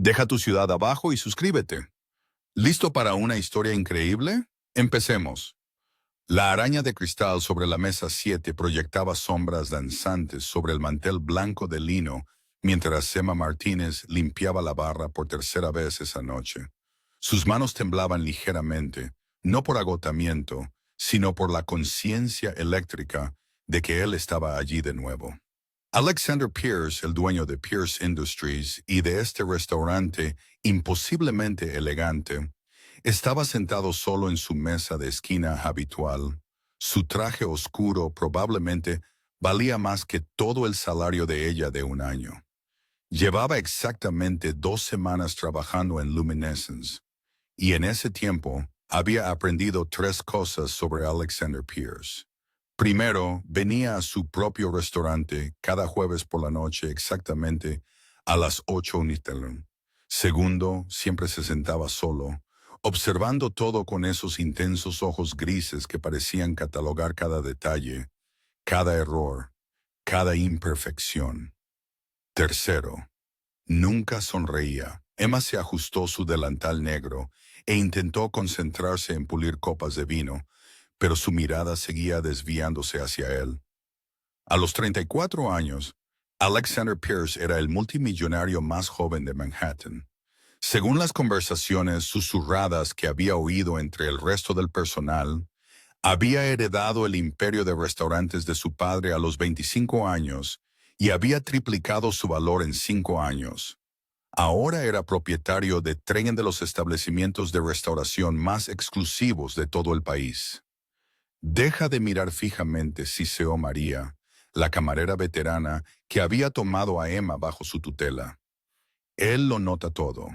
Deja tu ciudad abajo y suscríbete. ¿Listo para una historia increíble? Empecemos. La araña de cristal sobre la mesa 7 proyectaba sombras danzantes sobre el mantel blanco de lino mientras Emma Martínez limpiaba la barra por tercera vez esa noche. Sus manos temblaban ligeramente, no por agotamiento, sino por la conciencia eléctrica de que él estaba allí de nuevo. Alexander Pierce, el dueño de Pierce Industries y de este restaurante imposiblemente elegante, estaba sentado solo en su mesa de esquina habitual. Su traje oscuro probablemente valía más que todo el salario de ella de un año. Llevaba exactamente 2 semanas trabajando en Luminescence, y en ese tiempo había aprendido 3 cosas sobre Alexander Pierce. Primero, venía a su propio restaurante cada jueves por la noche exactamente a las 8 Nitelun. Segundo, siempre se sentaba solo, observando todo con esos intensos ojos grises que parecían catalogar cada detalle, cada error, cada imperfección. Tercero, nunca sonreía. Emma se ajustó su delantal negro e intentó concentrarse en pulir copas de vino, pero su mirada seguía desviándose hacia él. A los 34 años, Alexander Pierce era el multimillonario más joven de Manhattan. Según las conversaciones susurradas que había oído entre el resto del personal, había heredado el imperio de restaurantes de su padre a los 25 años y había triplicado su valor en 5 años. Ahora era propietario de 3 de los establecimientos de restauración más exclusivos de todo el país. Deja de mirar fijamente, siseó María, la camarera veterana que había tomado a Emma bajo su tutela. Él lo nota todo.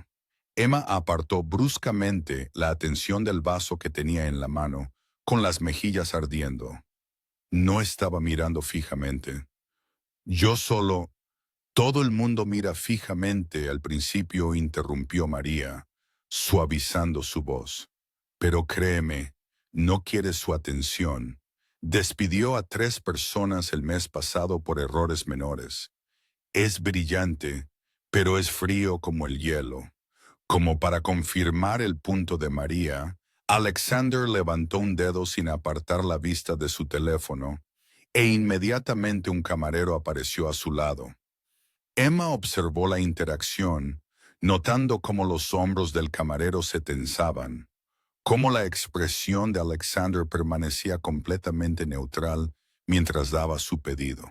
Emma apartó bruscamente la atención del vaso que tenía en la mano, con las mejillas ardiendo. No estaba mirando fijamente. Yo solo... Todo el mundo mira fijamente al principio, interrumpió María, suavizando su voz. Pero créeme, no quiere su atención. Despidió a 3 personas el mes pasado por errores menores. Es brillante, pero es frío como el hielo. Como para confirmar el punto de María, Alexander levantó un dedo sin apartar la vista de su teléfono, e inmediatamente un camarero apareció a su lado. Emma observó la interacción, notando cómo los hombros del camarero se tensaban, cómo la expresión de Alexander permanecía completamente neutral mientras daba su pedido.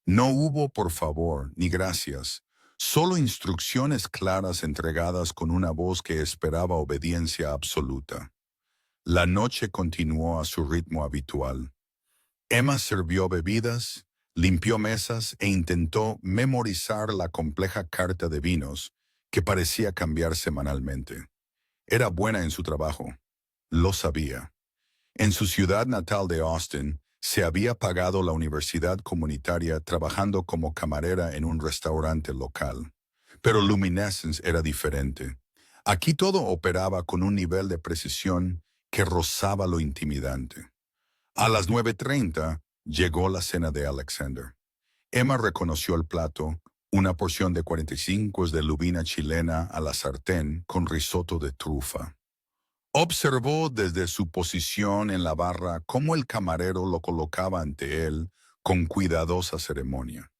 No hubo por favor ni gracias, solo instrucciones claras entregadas con una voz que esperaba obediencia absoluta. La noche continuó a su ritmo habitual. Emma sirvió bebidas, limpió mesas e intentó memorizar la compleja carta de vinos que parecía cambiar semanalmente. Era buena en su trabajo. Lo sabía. En su ciudad natal de Austin, se había pagado la universidad comunitaria trabajando como camarera en un restaurante local. Pero Luminescence era diferente. Aquí todo operaba con un nivel de precisión que rozaba lo intimidante. A las 9:30 llegó la cena de Alexander. Emma reconoció el plato, una porción de 45 de lubina chilena a la sartén con risotto de trufa. Observó desde su posición en la barra cómo el camarero lo colocaba ante él con cuidadosa ceremonia.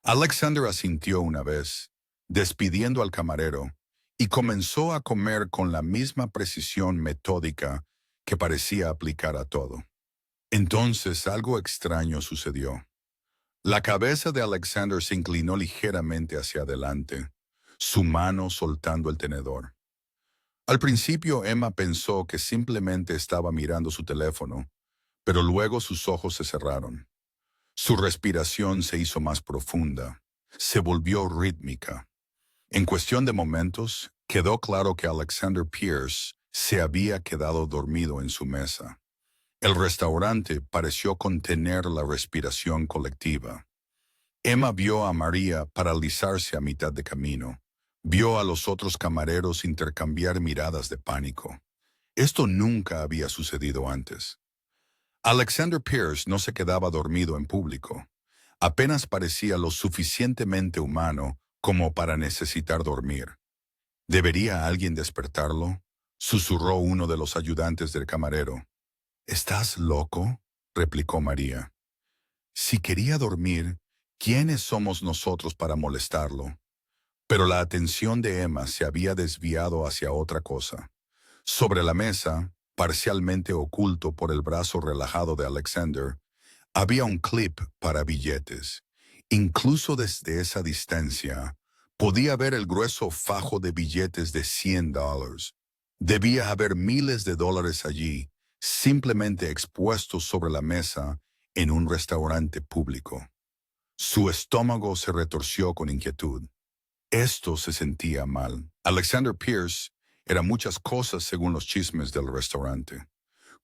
Alexander asintió una vez, despidiendo al camarero, y comenzó a comer con la misma precisión metódica que parecía aplicar a todo. Entonces algo extraño sucedió. La cabeza de Alexander se inclinó ligeramente hacia adelante, su mano soltando el tenedor. Al principio Emma pensó que simplemente estaba mirando su teléfono, pero luego sus ojos se cerraron. Su respiración se hizo más profunda, se volvió rítmica. En cuestión de momentos, quedó claro que Alexander Pierce se había quedado dormido en su mesa. El restaurante pareció contener la respiración colectiva. Emma vio a María paralizarse a mitad de camino. Vio a los otros camareros intercambiar miradas de pánico. Esto nunca había sucedido antes. Alexander Pierce no se quedaba dormido en público. Apenas parecía lo suficientemente humano como para necesitar dormir. ¿Debería alguien despertarlo?, susurró uno de los ayudantes del camarero. ¿Estás loco?, replicó María. Si quería dormir, ¿quiénes somos nosotros para molestarlo? Pero la atención de Emma se había desviado hacia otra cosa. Sobre la mesa, parcialmente oculto por el brazo relajado de Alexander, había un clip para billetes. Incluso desde esa distancia, podía ver el grueso fajo de billetes de $100. Debía haber miles de dólares allí, simplemente expuestos sobre la mesa en un restaurante público. Su estómago se retorció con inquietud. Esto se sentía mal. Alexander Pierce era muchas cosas según los chismes del restaurante.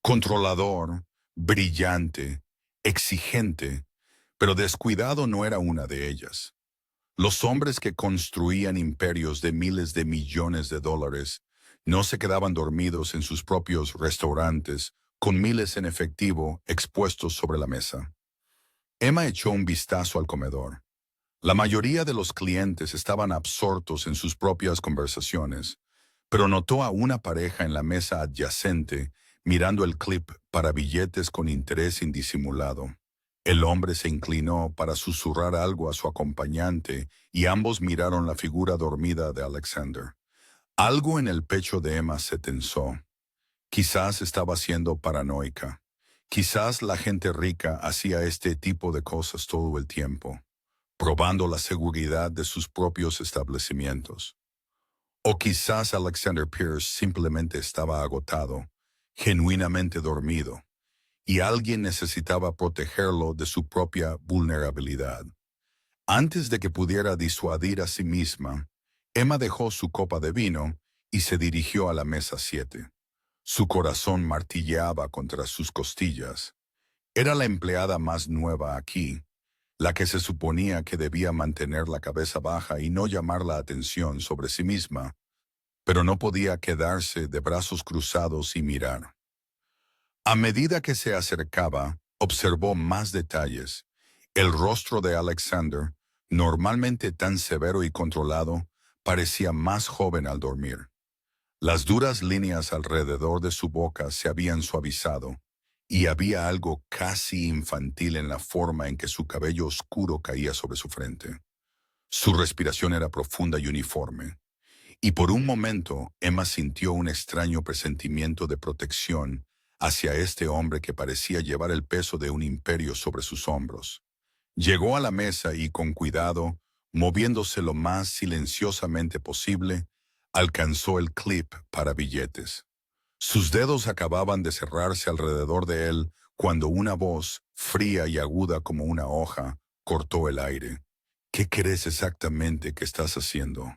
Controlador, brillante, exigente, pero descuidado no era una de ellas. Los hombres que construían imperios de miles de millones de dólares no se quedaban dormidos en sus propios restaurantes con miles en efectivo expuestos sobre la mesa. Emma echó un vistazo al comedor. La mayoría de los clientes estaban absortos en sus propias conversaciones, pero notó a una pareja en la mesa adyacente mirando el clip para billetes con interés indisimulado. El hombre se inclinó para susurrar algo a su acompañante y ambos miraron la figura dormida de Alexander. Algo en el pecho de Emma se tensó. Quizás estaba siendo paranoica. Quizás la gente rica hacía este tipo de cosas todo el tiempo, probando la seguridad de sus propios establecimientos. O quizás Alexander Pierce simplemente estaba agotado, genuinamente dormido, y alguien necesitaba protegerlo de su propia vulnerabilidad. Antes de que pudiera disuadir a sí misma, Emma dejó su copa de vino y se dirigió a la mesa 7. Su corazón martilleaba contra sus costillas. Era la empleada más nueva aquí, la que se suponía que debía mantener la cabeza baja y no llamar la atención sobre sí misma, pero no podía quedarse de brazos cruzados y mirar. A medida que se acercaba, observó más detalles. El rostro de Alexander, normalmente tan severo y controlado, parecía más joven al dormir. Las duras líneas alrededor de su boca se habían suavizado, y había algo casi infantil en la forma en que su cabello oscuro caía sobre su frente. Su respiración era profunda y uniforme, y por un momento Emma sintió un extraño presentimiento de protección hacia este hombre que parecía llevar el peso de un imperio sobre sus hombros. Llegó a la mesa y con cuidado, moviéndose lo más silenciosamente posible, alcanzó el clip para billetes. Sus dedos acababan de cerrarse alrededor de él cuando una voz, fría y aguda como una hoja, cortó el aire. ¿Qué crees exactamente que estás haciendo?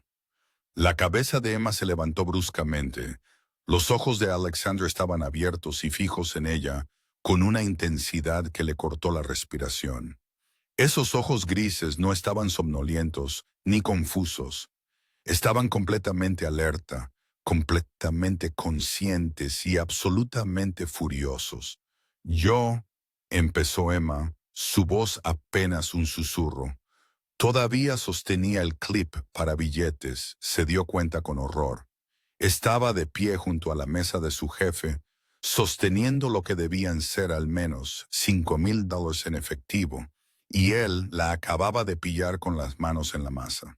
La cabeza de Emma se levantó bruscamente. Los ojos de Alexander estaban abiertos y fijos en ella, con una intensidad que le cortó la respiración. Esos ojos grises no estaban somnolientos ni confusos. Estaban completamente alerta, completamente conscientes y absolutamente furiosos. Yo, empezó Emma, su voz apenas un susurro. Todavía sostenía el clip para billetes, se dio cuenta con horror. Estaba de pie junto a la mesa de su jefe, sosteniendo lo que debían ser al menos $5,000 en efectivo, y él la acababa de pillar con las manos en la masa.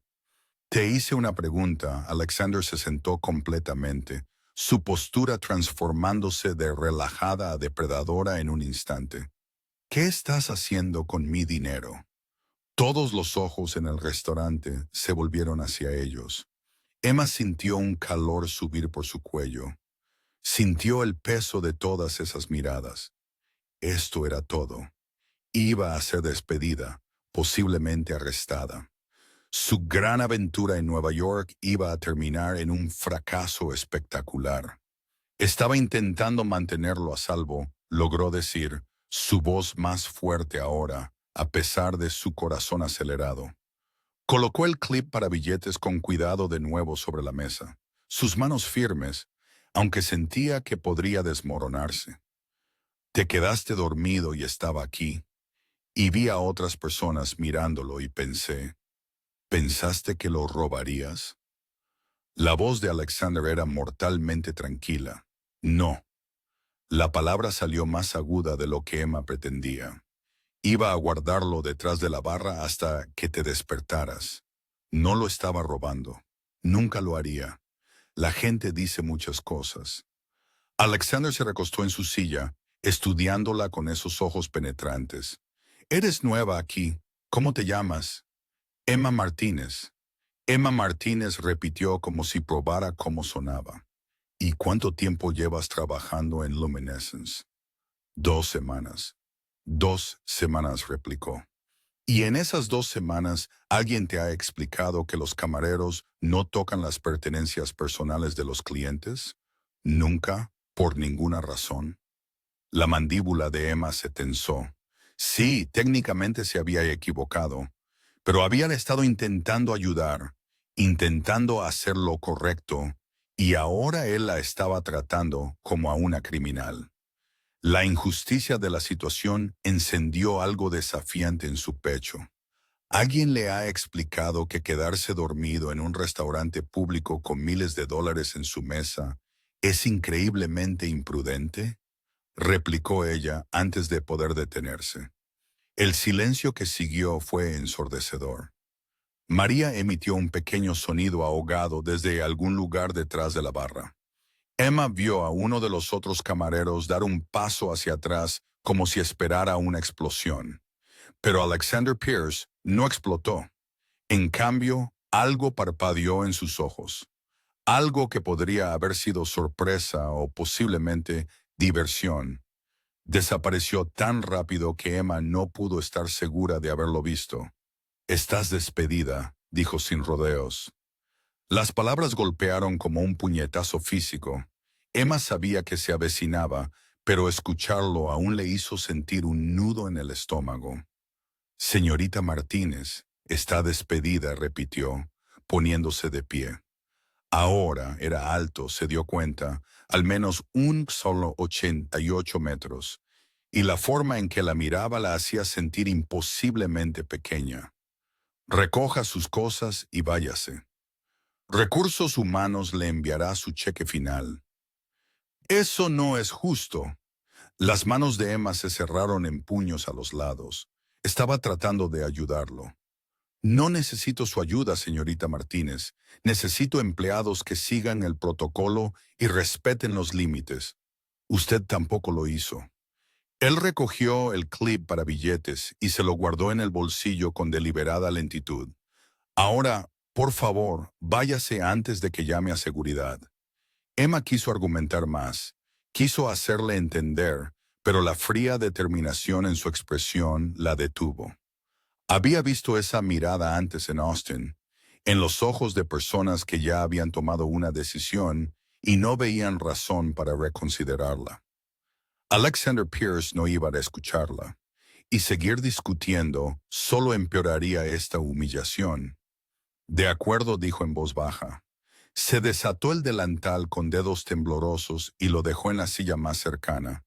Te hice una pregunta. Alexander se sentó completamente, su postura transformándose de relajada a depredadora en un instante. ¿Qué estás haciendo con mi dinero? Todos los ojos en el restaurante se volvieron hacia ellos. Emma sintió un calor subir por su cuello. Sintió el peso de todas esas miradas. Esto era todo. Iba a ser despedida, posiblemente arrestada. Su gran aventura en Nueva York iba a terminar en un fracaso espectacular. Estaba intentando mantenerlo a salvo, logró decir, su voz más fuerte ahora, a pesar de su corazón acelerado. Colocó el clip para billetes con cuidado de nuevo sobre la mesa, sus manos firmes, aunque sentía que podría desmoronarse. Te quedaste dormido y estaba aquí, y vi a otras personas mirándolo y pensé, ¿pensaste que lo robarías? La voz de Alexander era mortalmente tranquila. No. La palabra salió más aguda de lo que Emma pretendía. Iba a guardarlo detrás de la barra hasta que te despertaras. No lo estaba robando. Nunca lo haría. La gente dice muchas cosas. Alexander se recostó en su silla, estudiándola con esos ojos penetrantes. Eres nueva aquí. ¿Cómo te llamas? Emma Martínez. Emma Martínez repitió como si probara cómo sonaba. ¿Y cuánto tiempo llevas trabajando en Luminescence? 2 semanas. 2 semanas, replicó. ¿Y en esas 2 semanas alguien te ha explicado que los camareros no tocan las pertenencias personales de los clientes? Nunca, por ninguna razón. La mandíbula de Emma se tensó. Sí, técnicamente se había equivocado, pero habían estado intentando ayudar, intentando hacer lo correcto, y ahora él la estaba tratando como a una criminal. La injusticia de la situación encendió algo desafiante en su pecho. ¿Alguien le ha explicado que quedarse dormido en un restaurante público con miles de dólares en su mesa es increíblemente imprudente? Replicó ella antes de poder detenerse. El silencio que siguió fue ensordecedor. María emitió un pequeño sonido ahogado desde algún lugar detrás de la barra. Emma vio a uno de los otros camareros dar un paso hacia atrás como si esperara una explosión. Pero Alexander Pierce no explotó. En cambio, algo parpadeó en sus ojos. Algo que podría haber sido sorpresa o posiblemente diversión. Desapareció tan rápido que Emma no pudo estar segura de haberlo visto. «Estás despedida», dijo sin rodeos. Las palabras golpearon como un puñetazo físico. Emma sabía que se avecinaba, pero escucharlo aún le hizo sentir un nudo en el estómago. «Señorita Martínez, está despedida», repitió, poniéndose de pie. Ahora era alto, se dio cuenta, al menos un solo 88 metros, y la forma en que la miraba la hacía sentir imposiblemente pequeña. «Recoja sus cosas y váyase. Recursos Humanos le enviará su cheque final». «Eso no es justo». Las manos de Emma se cerraron en puños a los lados. Estaba tratando de ayudarlo. «No necesito su ayuda, señorita Martínez. Necesito empleados que sigan el protocolo y respeten los límites. Usted tampoco lo hizo». Él recogió el clip para billetes y se lo guardó en el bolsillo con deliberada lentitud. «Ahora, por favor, váyase antes de que llame a seguridad». Emma quiso argumentar más, quiso hacerle entender, pero la fría determinación en su expresión la detuvo. Había visto esa mirada antes en Austin, en los ojos de personas que ya habían tomado una decisión y no veían razón para reconsiderarla. Alexander Pierce no iba a escucharla, y seguir discutiendo solo empeoraría esta humillación. «De acuerdo», dijo en voz baja. Se desató el delantal con dedos temblorosos y lo dejó en la silla más cercana.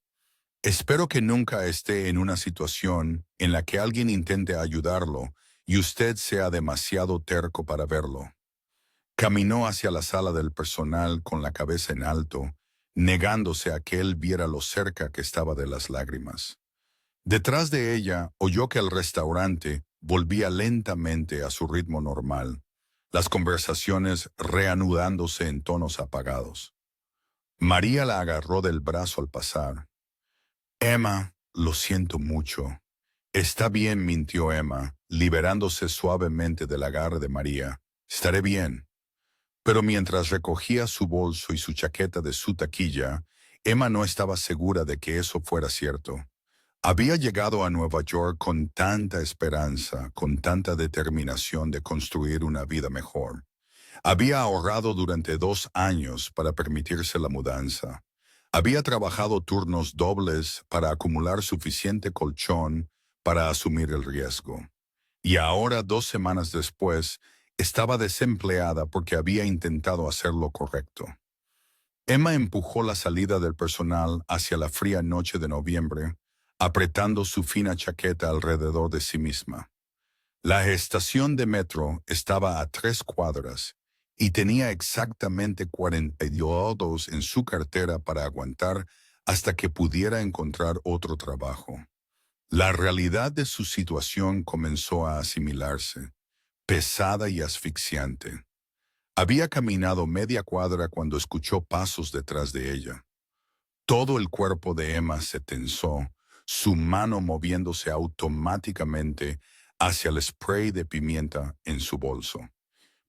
«Espero que nunca esté en una situación en la que alguien intente ayudarlo y usted sea demasiado terco para verlo». Caminó hacia la sala del personal con la cabeza en alto, negándose a que él viera lo cerca que estaba de las lágrimas. Detrás de ella oyó que el restaurante volvía lentamente a su ritmo normal, las conversaciones reanudándose en tonos apagados. María la agarró del brazo al pasar. «Emma, lo siento mucho». «Está bien», mintió Emma, liberándose suavemente del agarre de María. «Estaré bien». Pero mientras recogía su bolso y su chaqueta de su taquilla, Emma no estaba segura de que eso fuera cierto. Había llegado a Nueva York con tanta esperanza, con tanta determinación de construir una vida mejor. Había ahorrado durante 2 años para permitirse la mudanza. Había trabajado turnos dobles para acumular suficiente colchón para asumir el riesgo. Y ahora, 2 semanas después, estaba desempleada porque había intentado hacer lo correcto. Emma empujó la salida del personal hacia la fría noche de noviembre, apretando su fina chaqueta alrededor de sí misma. La estación de metro estaba a 3 cuadras, y tenía exactamente 42 en su cartera para aguantar hasta que pudiera encontrar otro trabajo. La realidad de su situación comenzó a asimilarse, pesada y asfixiante. Había caminado media cuadra cuando escuchó pasos detrás de ella. Todo el cuerpo de Emma se tensó, su mano moviéndose automáticamente hacia el spray de pimienta en su bolso.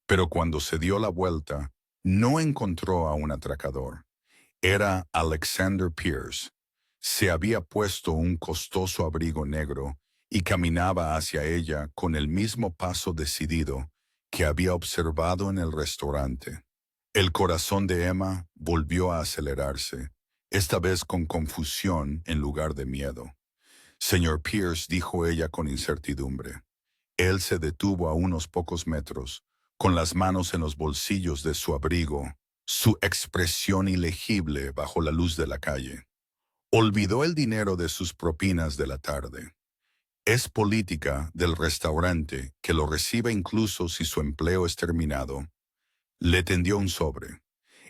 Pero cuando se dio la vuelta, no encontró a un atracador. Era Alexander Pierce. Se había puesto un costoso abrigo negro y caminaba hacia ella con el mismo paso decidido que había observado en el restaurante. El corazón de Emma volvió a acelerarse, esta vez con confusión en lugar de miedo. Señor Pierce, dijo ella con incertidumbre. Él se detuvo a unos pocos metros, con las manos en los bolsillos de su abrigo, su expresión ilegible bajo la luz de la calle. Olvidó el dinero de sus propinas de la tarde. Es política del restaurante que lo reciba incluso si su empleo es terminado. Le tendió un sobre.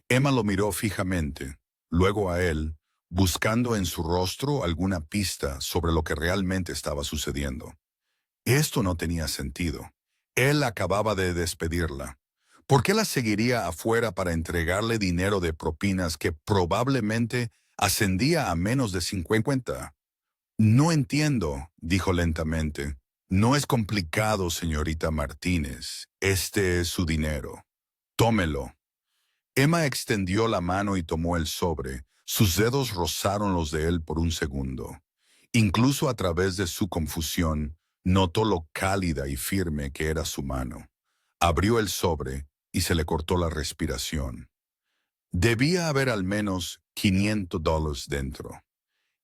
Emma lo miró fijamente, luego a él, buscando en su rostro alguna pista sobre lo que realmente estaba sucediendo. Esto no tenía sentido. Él acababa de despedirla. ¿Por qué la seguiría afuera para entregarle dinero de propinas que probablemente ascendía a menos de 50? No entiendo, dijo lentamente. No es complicado, señorita Martínez. Este es su dinero. Tómelo. Emma extendió la mano y tomó el sobre. Sus dedos rozaron los de él por un segundo. Incluso a través de su confusión, notó lo cálida y firme que era su mano. Abrió el sobre y se le cortó la respiración. Debía haber al menos $500 dentro.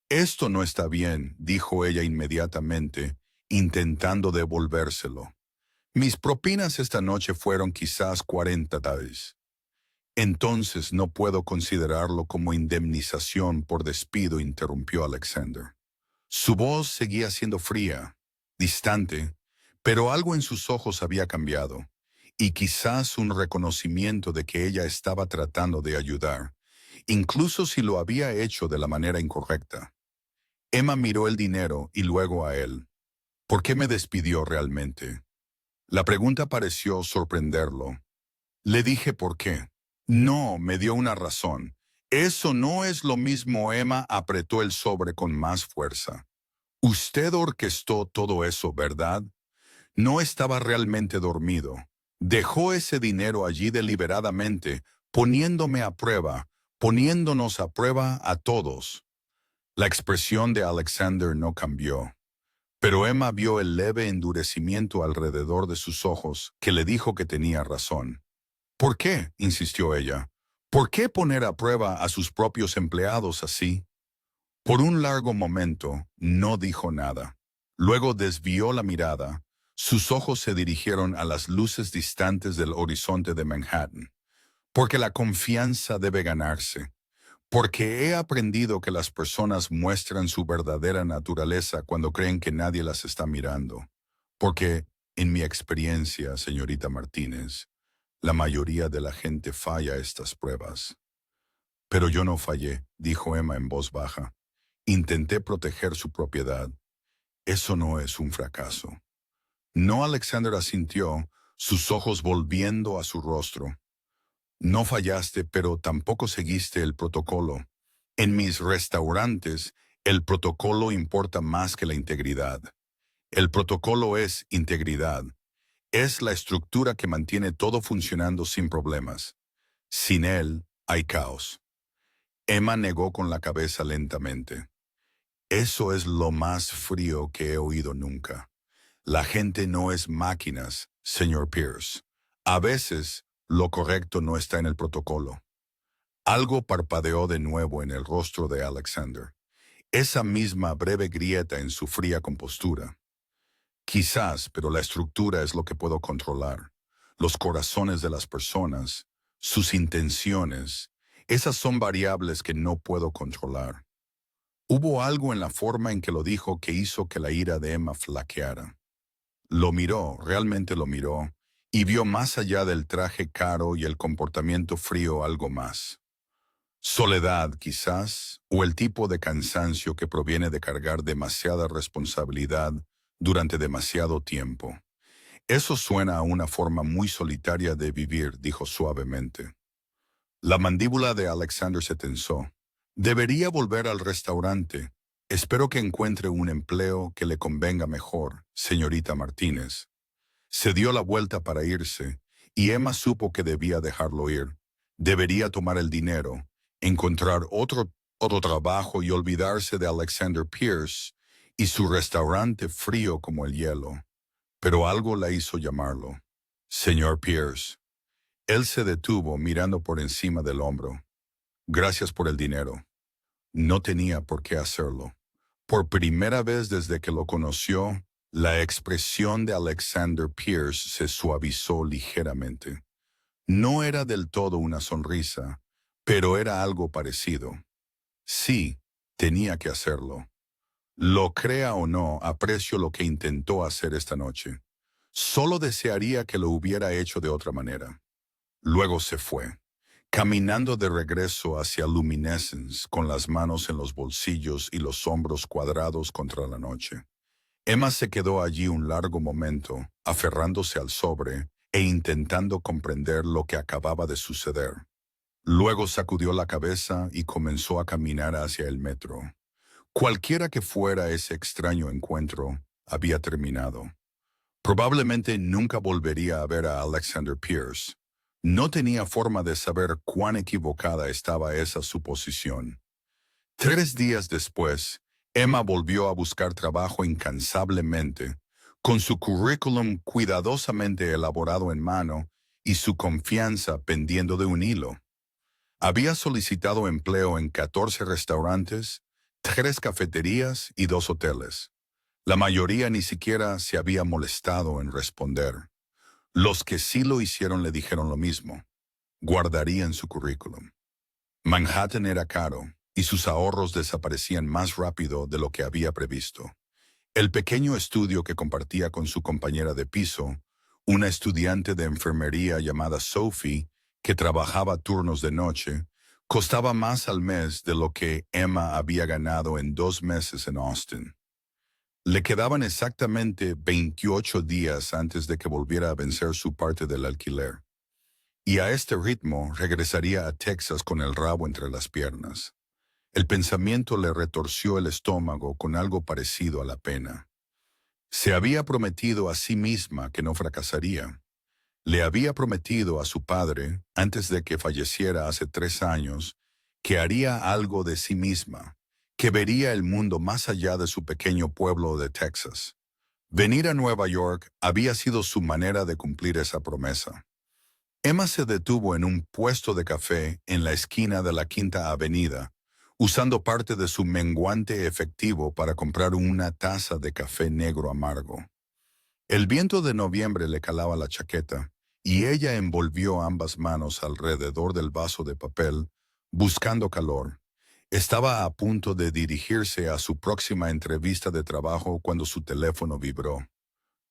Esto no está bien, dijo ella inmediatamente, intentando devolvérselo. Mis propinas esta noche fueron quizás $40. Entonces no puedo considerarlo como indemnización por despido, interrumpió Alexander. Su voz seguía siendo fría, distante, pero algo en sus ojos había cambiado, y quizás un reconocimiento de que ella estaba tratando de ayudar, incluso si lo había hecho de la manera incorrecta. Emma miró el dinero y luego a él. ¿Por qué me despidió realmente? La pregunta pareció sorprenderlo. Le dije por qué. No, me dio una razón. Eso no es lo mismo. Emma apretó el sobre con más fuerza. Usted orquestó todo eso, ¿verdad? No estaba realmente dormido. Dejó ese dinero allí deliberadamente, poniéndome a prueba, poniéndonos a prueba a todos. La expresión de Alexander no cambió, pero Emma vio el leve endurecimiento alrededor de sus ojos que le dijo que tenía razón. ¿Por qué?, insistió ella. ¿Por qué poner a prueba a sus propios empleados así? Por un largo momento no dijo nada. Luego desvió la mirada. Sus ojos se dirigieron a las luces distantes del horizonte de Manhattan. Porque la confianza debe ganarse. Porque he aprendido que las personas muestran su verdadera naturaleza cuando creen que nadie las está mirando. Porque, en mi experiencia, señorita Martínez, la mayoría de la gente falla estas pruebas. Pero yo no fallé, dijo Emma en voz baja. Intenté proteger su propiedad. Eso no es un fracaso. No, Alexander asintió, sus ojos volviendo a su rostro. No fallaste, pero tampoco seguiste el protocolo. En mis restaurantes, el protocolo importa más que la integridad. El protocolo es integridad. Es la estructura que mantiene todo funcionando sin problemas. Sin él, hay caos. Emma negó con la cabeza lentamente. Eso es lo más frío que he oído nunca. La gente no es máquinas, señor Pierce. A veces, lo correcto no está en el protocolo. Algo parpadeó de nuevo en el rostro de Alexander. Esa misma breve grieta en su fría compostura. Quizás, pero la estructura es lo que puedo controlar. Los corazones de las personas, sus intenciones, esas son variables que no puedo controlar. Hubo algo en la forma en que lo dijo que hizo que la ira de Emma flaqueara. Lo miró, realmente lo miró, y vio más allá del traje caro y el comportamiento frío algo más. Soledad, quizás, o el tipo de cansancio que proviene de cargar demasiada responsabilidad durante demasiado tiempo. Eso suena a una forma muy solitaria de vivir, dijo suavemente. La mandíbula de Alexander se tensó. Debería volver al restaurante. Espero que encuentre un empleo que le convenga mejor, señorita Martínez. Se dio la vuelta para irse, y Emma supo que debía dejarlo ir. Debería tomar el dinero, encontrar otro trabajo y olvidarse de Alexander Pierce y su restaurante frío como el hielo. Pero algo la hizo llamarlo. Señor Pierce. Él se detuvo mirando por encima del hombro. Gracias por el dinero. No tenía por qué hacerlo. Por primera vez desde que lo conoció, la expresión de Alexander Pierce se suavizó ligeramente. No era del todo una sonrisa, pero era algo parecido. Sí, tenía que hacerlo. Lo crea o no, aprecio lo que intentó hacer esta noche. Solo desearía que lo hubiera hecho de otra manera. Luego se fue, caminando de regreso hacia Luminescence con las manos en los bolsillos y los hombros cuadrados contra la noche. Emma se quedó allí un largo momento, aferrándose al sobre e intentando comprender lo que acababa de suceder. Luego sacudió la cabeza y comenzó a caminar hacia el metro. Cualquiera que fuera ese extraño encuentro, había terminado. Probablemente nunca volvería a ver a Alexander Pierce. No tenía forma de saber cuán equivocada estaba esa suposición. 3 días después, Emma volvió a buscar trabajo incansablemente, con su currículum cuidadosamente elaborado en mano y su confianza pendiendo de un hilo. Había solicitado empleo en 14 restaurantes, 3 cafeterías y 2 hoteles. La mayoría ni siquiera se había molestado en responder. Los que sí lo hicieron le dijeron lo mismo. Guardarían su currículum. Manhattan era caro, y sus ahorros desaparecían más rápido de lo que había previsto. El pequeño estudio que compartía con su compañera de piso, una estudiante de enfermería llamada Sophie, que trabajaba turnos de noche, costaba más al mes de lo que Emma había ganado en 2 meses en Austin. Le quedaban exactamente 28 días antes de que volviera a vencer su parte del alquiler. Y a este ritmo regresaría a Texas con el rabo entre las piernas. El pensamiento le retorció el estómago con algo parecido a la pena. Se había prometido a sí misma que no fracasaría. Le había prometido a su padre, antes de que falleciera hace 3 años, que haría algo de sí misma, que vería el mundo más allá de su pequeño pueblo de Texas. Venir a Nueva York había sido su manera de cumplir esa promesa. Emma se detuvo en un puesto de café en la esquina de la Quinta Avenida, usando parte de su menguante efectivo para comprar una taza de café negro amargo. El viento de noviembre le calaba la chaqueta, y ella envolvió ambas manos alrededor del vaso de papel, buscando calor. Estaba a punto de dirigirse a su próxima entrevista de trabajo cuando su teléfono vibró.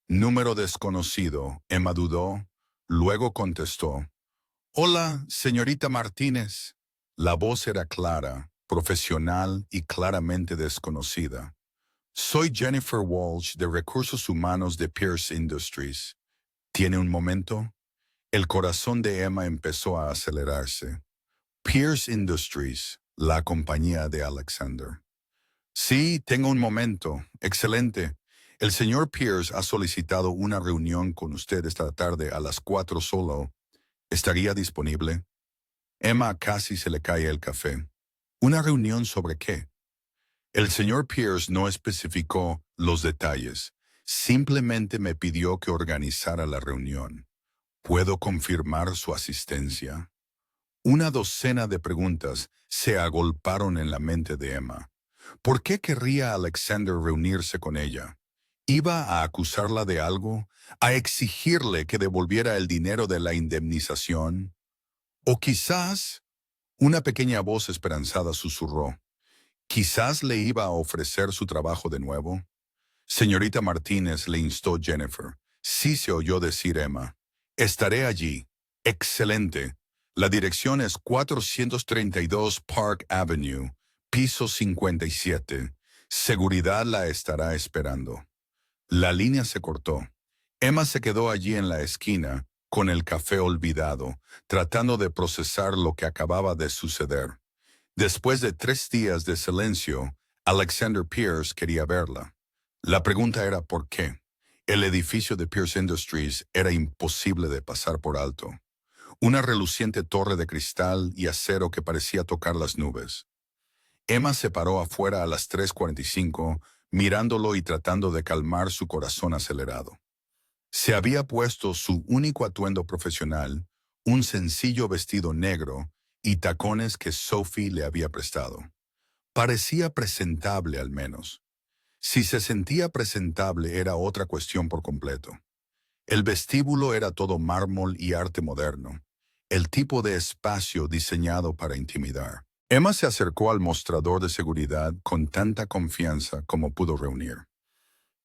Número desconocido, Emma dudó, luego contestó. Hola, señorita Martínez. La voz era clara, profesional y claramente desconocida. Soy Jennifer Walsh de Recursos Humanos de Pierce Industries. ¿Tiene un momento? El corazón de Emma empezó a acelerarse. Pierce Industries, la compañía de Alexander. Sí, tengo un momento. Excelente. El señor Pierce ha solicitado una reunión con usted esta tarde a las 4 solo. ¿Estaría disponible? Emma casi se le cae el café. ¿Una reunión sobre qué? El señor Pierce no especificó los detalles. Simplemente me pidió que organizara la reunión. ¿Puedo confirmar su asistencia? Una docena de preguntas se agolparon en la mente de Emma. ¿Por qué querría Alexander reunirse con ella? ¿Iba a acusarla de algo? ¿A exigirle que devolviera el dinero de la indemnización? O quizás, una pequeña voz esperanzada susurró, quizás le iba a ofrecer su trabajo de nuevo. Señorita Martínez, le instó Jennifer. Sí, se oyó decir Emma. Estaré allí. Excelente. La dirección es 432 Park Avenue, piso 57. Seguridad la estará esperando. La línea se cortó. Emma se quedó allí en la esquina, con el café olvidado, tratando de procesar lo que acababa de suceder. Después de 3 días de silencio, Alexander Pierce quería verla. La pregunta era ¿por qué? El edificio de Pierce Industries era imposible de pasar por alto. Una reluciente torre de cristal y acero que parecía tocar las nubes. Emma se paró afuera a las 3:45, mirándolo y tratando de calmar su corazón acelerado. Se había puesto su único atuendo profesional, un sencillo vestido negro y tacones que Sophie le había prestado. Parecía presentable al menos. Si se sentía presentable era otra cuestión por completo. El vestíbulo era todo mármol y arte moderno, el tipo de espacio diseñado para intimidar. Emma se acercó al mostrador de seguridad con tanta confianza como pudo reunir.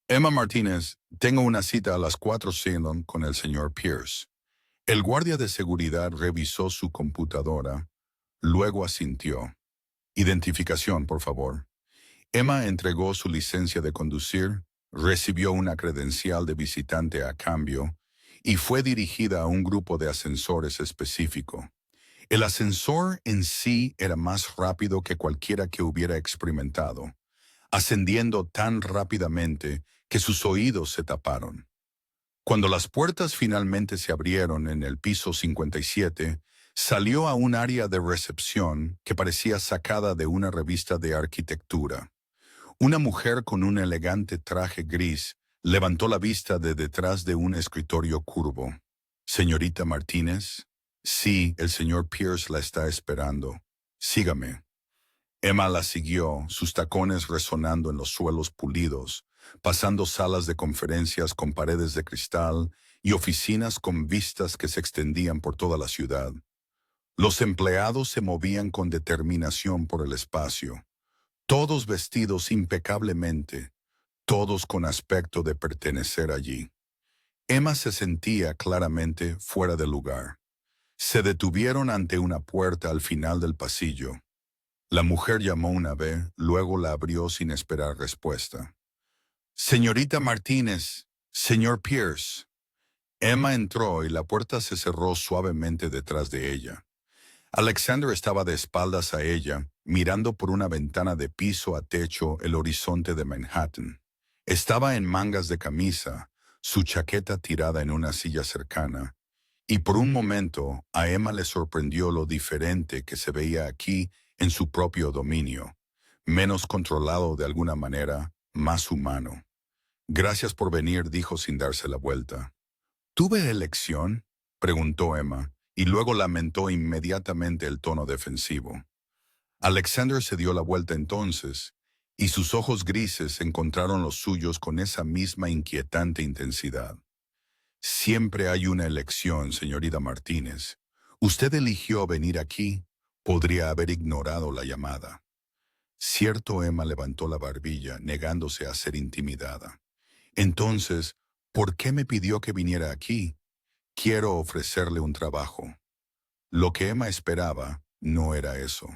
Emma Martínez, tengo una cita a las 4 p.m. con el señor Pierce. El guardia de seguridad revisó su computadora, luego asintió. Identificación, por favor. Emma entregó su licencia de conducir, recibió una credencial de visitante a cambio y fue dirigida a un grupo de ascensores específico. El ascensor en sí era más rápido que cualquiera que hubiera experimentado, ascendiendo tan rápidamente que sus oídos se taparon. Cuando las puertas finalmente se abrieron en el piso 57, salió a un área de recepción que parecía sacada de una revista de arquitectura. Una mujer con un elegante traje gris levantó la vista de detrás de un escritorio curvo. «Señorita Martínez?» «Sí, el señor Pierce la está esperando. Sígame». Emma la siguió, sus tacones resonando en los suelos pulidos, pasando salas de conferencias con paredes de cristal y oficinas con vistas que se extendían por toda la ciudad. Los empleados se movían con determinación por el espacio, todos vestidos impecablemente, todos con aspecto de pertenecer allí. Emma se sentía claramente fuera de lugar. Se detuvieron ante una puerta al final del pasillo. La mujer llamó una vez, luego la abrió sin esperar respuesta. «Señorita Martínez, señor Pierce». Emma entró y la puerta se cerró suavemente detrás de ella. Alexander estaba de espaldas a ella, mirando por una ventana de piso a techo el horizonte de Manhattan. Estaba en mangas de camisa, su chaqueta tirada en una silla cercana, y por un momento a Emma le sorprendió lo diferente que se veía aquí en su propio dominio, menos controlado de alguna manera, más humano. «Gracias por venir», dijo sin darse la vuelta. «¿Tuve elección?», preguntó Emma, y luego lamentó inmediatamente el tono defensivo. Alexander se dio la vuelta entonces, y sus ojos grises encontraron los suyos con esa misma inquietante intensidad. «Siempre hay una elección, señorita Martínez. Usted eligió venir aquí. Podría haber ignorado la llamada». Cierto, Emma levantó la barbilla, negándose a ser intimidada. «Entonces, ¿por qué me pidió que viniera aquí? Quiero ofrecerle un trabajo». Lo que Emma esperaba no era eso.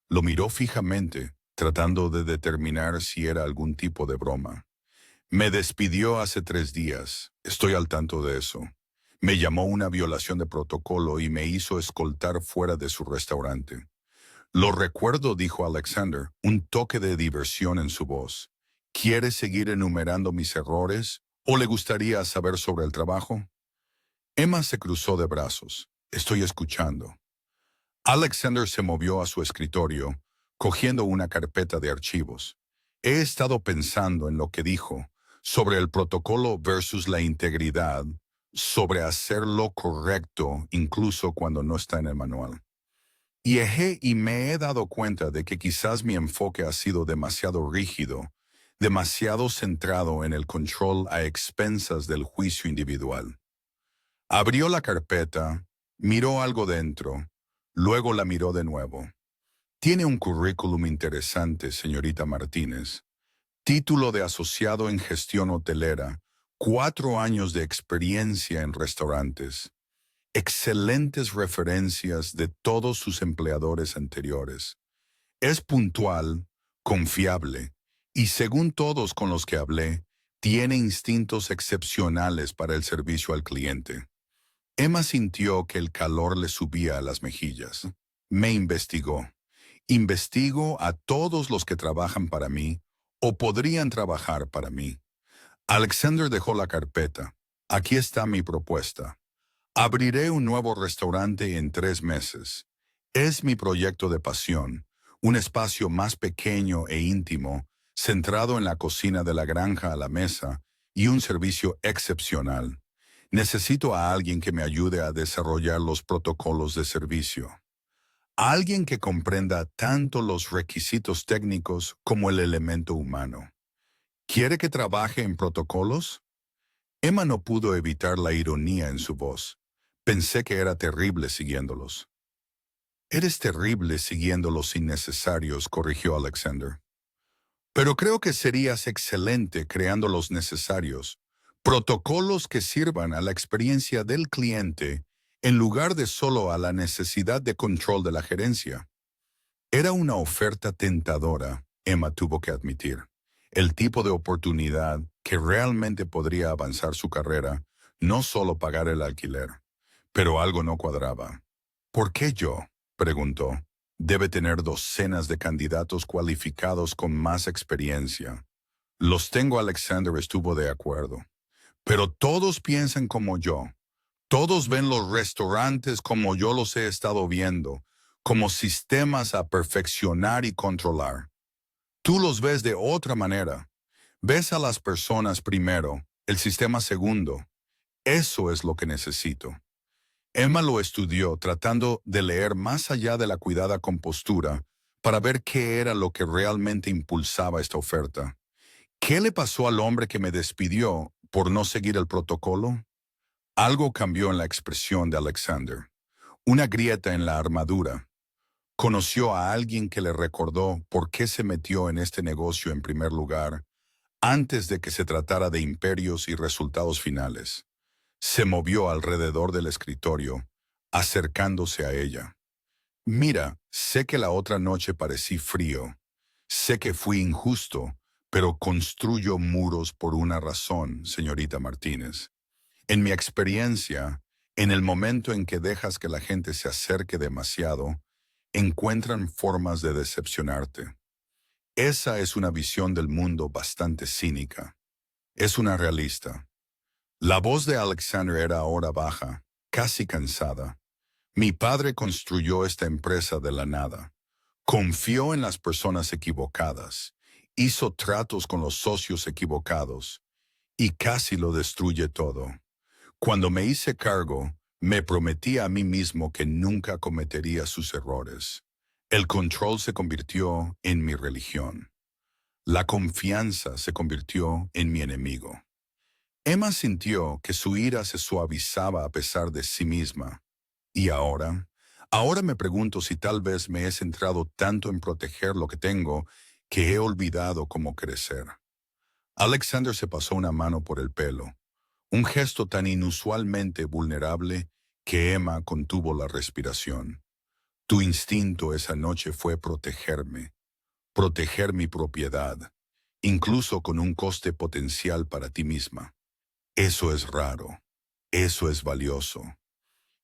Lo miró fijamente, tratando de determinar si era algún tipo de broma. «Me despidió hace 3 días. Estoy al tanto de eso. Me llamó una violación de protocolo y me hizo escoltar fuera de su restaurante». «Lo recuerdo», dijo Alexander, un toque de diversión en su voz. «¿Quiere seguir enumerando mis errores o le gustaría saber sobre el trabajo?» Emma se cruzó de brazos. «Estoy escuchando». Alexander se movió a su escritorio, cogiendo una carpeta de archivos. «He estado pensando en lo que dijo, sobre el protocolo versus la integridad, sobre hacer lo correcto incluso cuando no está en el manual. Y me he dado cuenta de que quizás mi enfoque ha sido demasiado rígido, demasiado centrado en el control a expensas del juicio individual». Abrió la carpeta, miró algo dentro, luego la miró de nuevo. «Tiene un currículum interesante, señorita Martínez. Título de asociado en gestión hotelera, 4 años de experiencia en restaurantes, excelentes referencias de todos sus empleadores anteriores. Es puntual, confiable y, según todos con los que hablé, tiene instintos excepcionales para el servicio al cliente. Emma sintió que el calor le subía a las mejillas. Me investigó. Investigo a todos los que trabajan para mí o podrían trabajar para mí. Alexander dejó la carpeta. Aquí está mi propuesta. Abriré un nuevo restaurante en 3 meses. Es mi proyecto de pasión, un espacio más pequeño e íntimo, centrado en la cocina de la granja a la mesa y un servicio excepcional. Necesito a alguien que me ayude a desarrollar los protocolos de servicio. Alguien que comprenda tanto los requisitos técnicos como el elemento humano. ¿Quiere que trabaje en protocolos? Emma no pudo evitar la ironía en su voz. Pensé que era terrible siguiéndolos. Eres terrible siguiendo los innecesarios, corrigió Alexander. Pero creo que serías excelente creando los necesarios, protocolos que sirvan a la experiencia del cliente en lugar de solo a la necesidad de control de la gerencia. Era una oferta tentadora, Emma tuvo que admitir. El tipo de oportunidad que realmente podría avanzar su carrera, no solo pagar el alquiler. Pero algo no cuadraba. ¿Por qué yo?, preguntó. Debe tener docenas de candidatos cualificados con más experiencia. Los tengo, Alexander estuvo de acuerdo. Pero todos piensan como yo. Todos ven los restaurantes como yo los he estado viendo, como sistemas a perfeccionar y controlar. Tú los ves de otra manera. Ves a las personas primero, el sistema segundo. Eso es lo que necesito. Emma lo estudió tratando de leer más allá de la cuidada compostura para ver qué era lo que realmente impulsaba esta oferta. ¿Qué le pasó al hombre que me despidió por no seguir el protocolo? Algo cambió en la expresión de Alexander. Una grieta en la armadura. Conoció a alguien que le recordó por qué se metió en este negocio en primer lugar, antes de que se tratara de imperios y resultados finales. Se movió alrededor del escritorio, acercándose a ella. Mira, sé que la otra noche parecí frío. Sé que fui injusto, pero construyo muros por una razón, señorita Martínez. En mi experiencia, en el momento en que dejas que la gente se acerque demasiado, encuentran formas de decepcionarte. Esa es una visión del mundo bastante cínica. Es una realista. La voz de Alexander era ahora baja, casi cansada. Mi padre construyó esta empresa de la nada. Confió en las personas equivocadas, hizo tratos con los socios equivocados y casi lo destruye todo. Cuando me hice cargo, me prometí a mí mismo que nunca cometería sus errores. El control se convirtió en mi religión. La confianza se convirtió en mi enemigo. Emma sintió que su ira se suavizaba a pesar de sí misma. ¿Y ahora? Ahora me pregunto si tal vez me he centrado tanto en proteger lo que tengo que he olvidado cómo crecer. Alexander se pasó una mano por el pelo, un gesto tan inusualmente vulnerable que Emma contuvo la respiración. Tu instinto esa noche fue protegerme, proteger mi propiedad, incluso con un coste potencial para ti misma. Eso es raro, eso es valioso.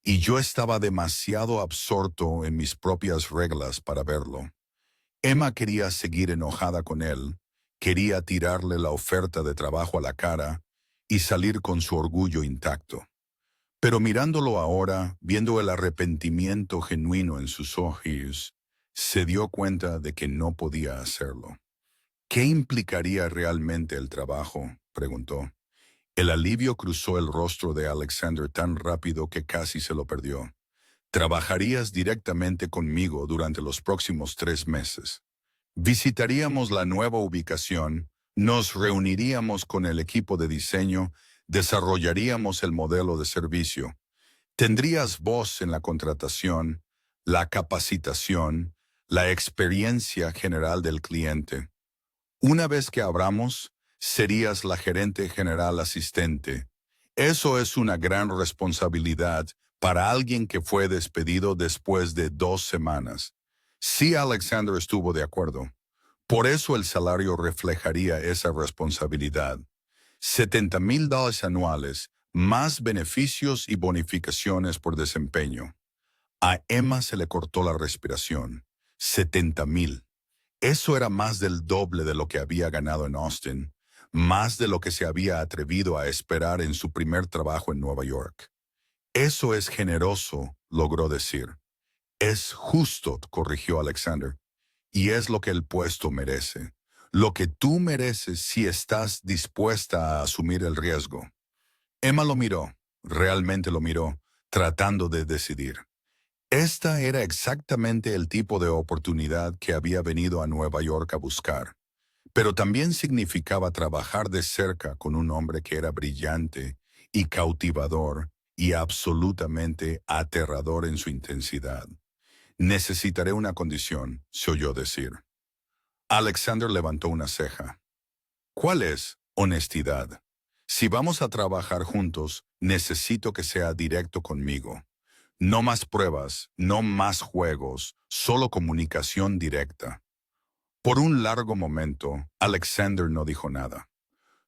Y yo estaba demasiado absorto en mis propias reglas para verlo. Emma quería seguir enojada con él, quería tirarle la oferta de trabajo a la cara y salir con su orgullo intacto. Pero mirándolo ahora, viendo el arrepentimiento genuino en sus ojos, se dio cuenta de que no podía hacerlo. ¿Qué implicaría realmente el trabajo?, preguntó. El alivio cruzó el rostro de Alexander tan rápido que casi se lo perdió. Trabajarías directamente conmigo durante los próximos 3 meses. Visitaríamos la nueva ubicación, nos reuniríamos con el equipo de diseño, desarrollaríamos el modelo de servicio. Tendrías voz en la contratación, la capacitación, la experiencia general del cliente. Una vez que abramos, Serías la gerente general asistente. Eso es una gran responsabilidad para alguien que fue despedido después de 2 semanas. Sí, Alexander estuvo de acuerdo. Por eso el salario reflejaría esa responsabilidad. $70,000 anuales, más beneficios y bonificaciones por desempeño. A Emma se le cortó la respiración. 70,000. Eso era más del doble de lo que había ganado en Austin, más de lo que se había atrevido a esperar en su primer trabajo en Nueva York. Eso es generoso, logró decir. Es justo, corrigió Alexander, y es lo que el puesto merece. Lo que tú mereces si estás dispuesta a asumir el riesgo. Emma lo miró, realmente lo miró, tratando de decidir. Esta era exactamente el tipo de oportunidad que había venido a Nueva York a buscar, pero también significaba trabajar de cerca con un hombre que era brillante y cautivador y absolutamente aterrador en su intensidad. Necesitaré una condición, se oyó decir. Alexander levantó una ceja. ¿Cuál es? Honestidad. Si vamos a trabajar juntos, necesito que sea directo conmigo. No más pruebas, no más juegos, solo comunicación directa. Por un largo momento, Alexander no dijo nada.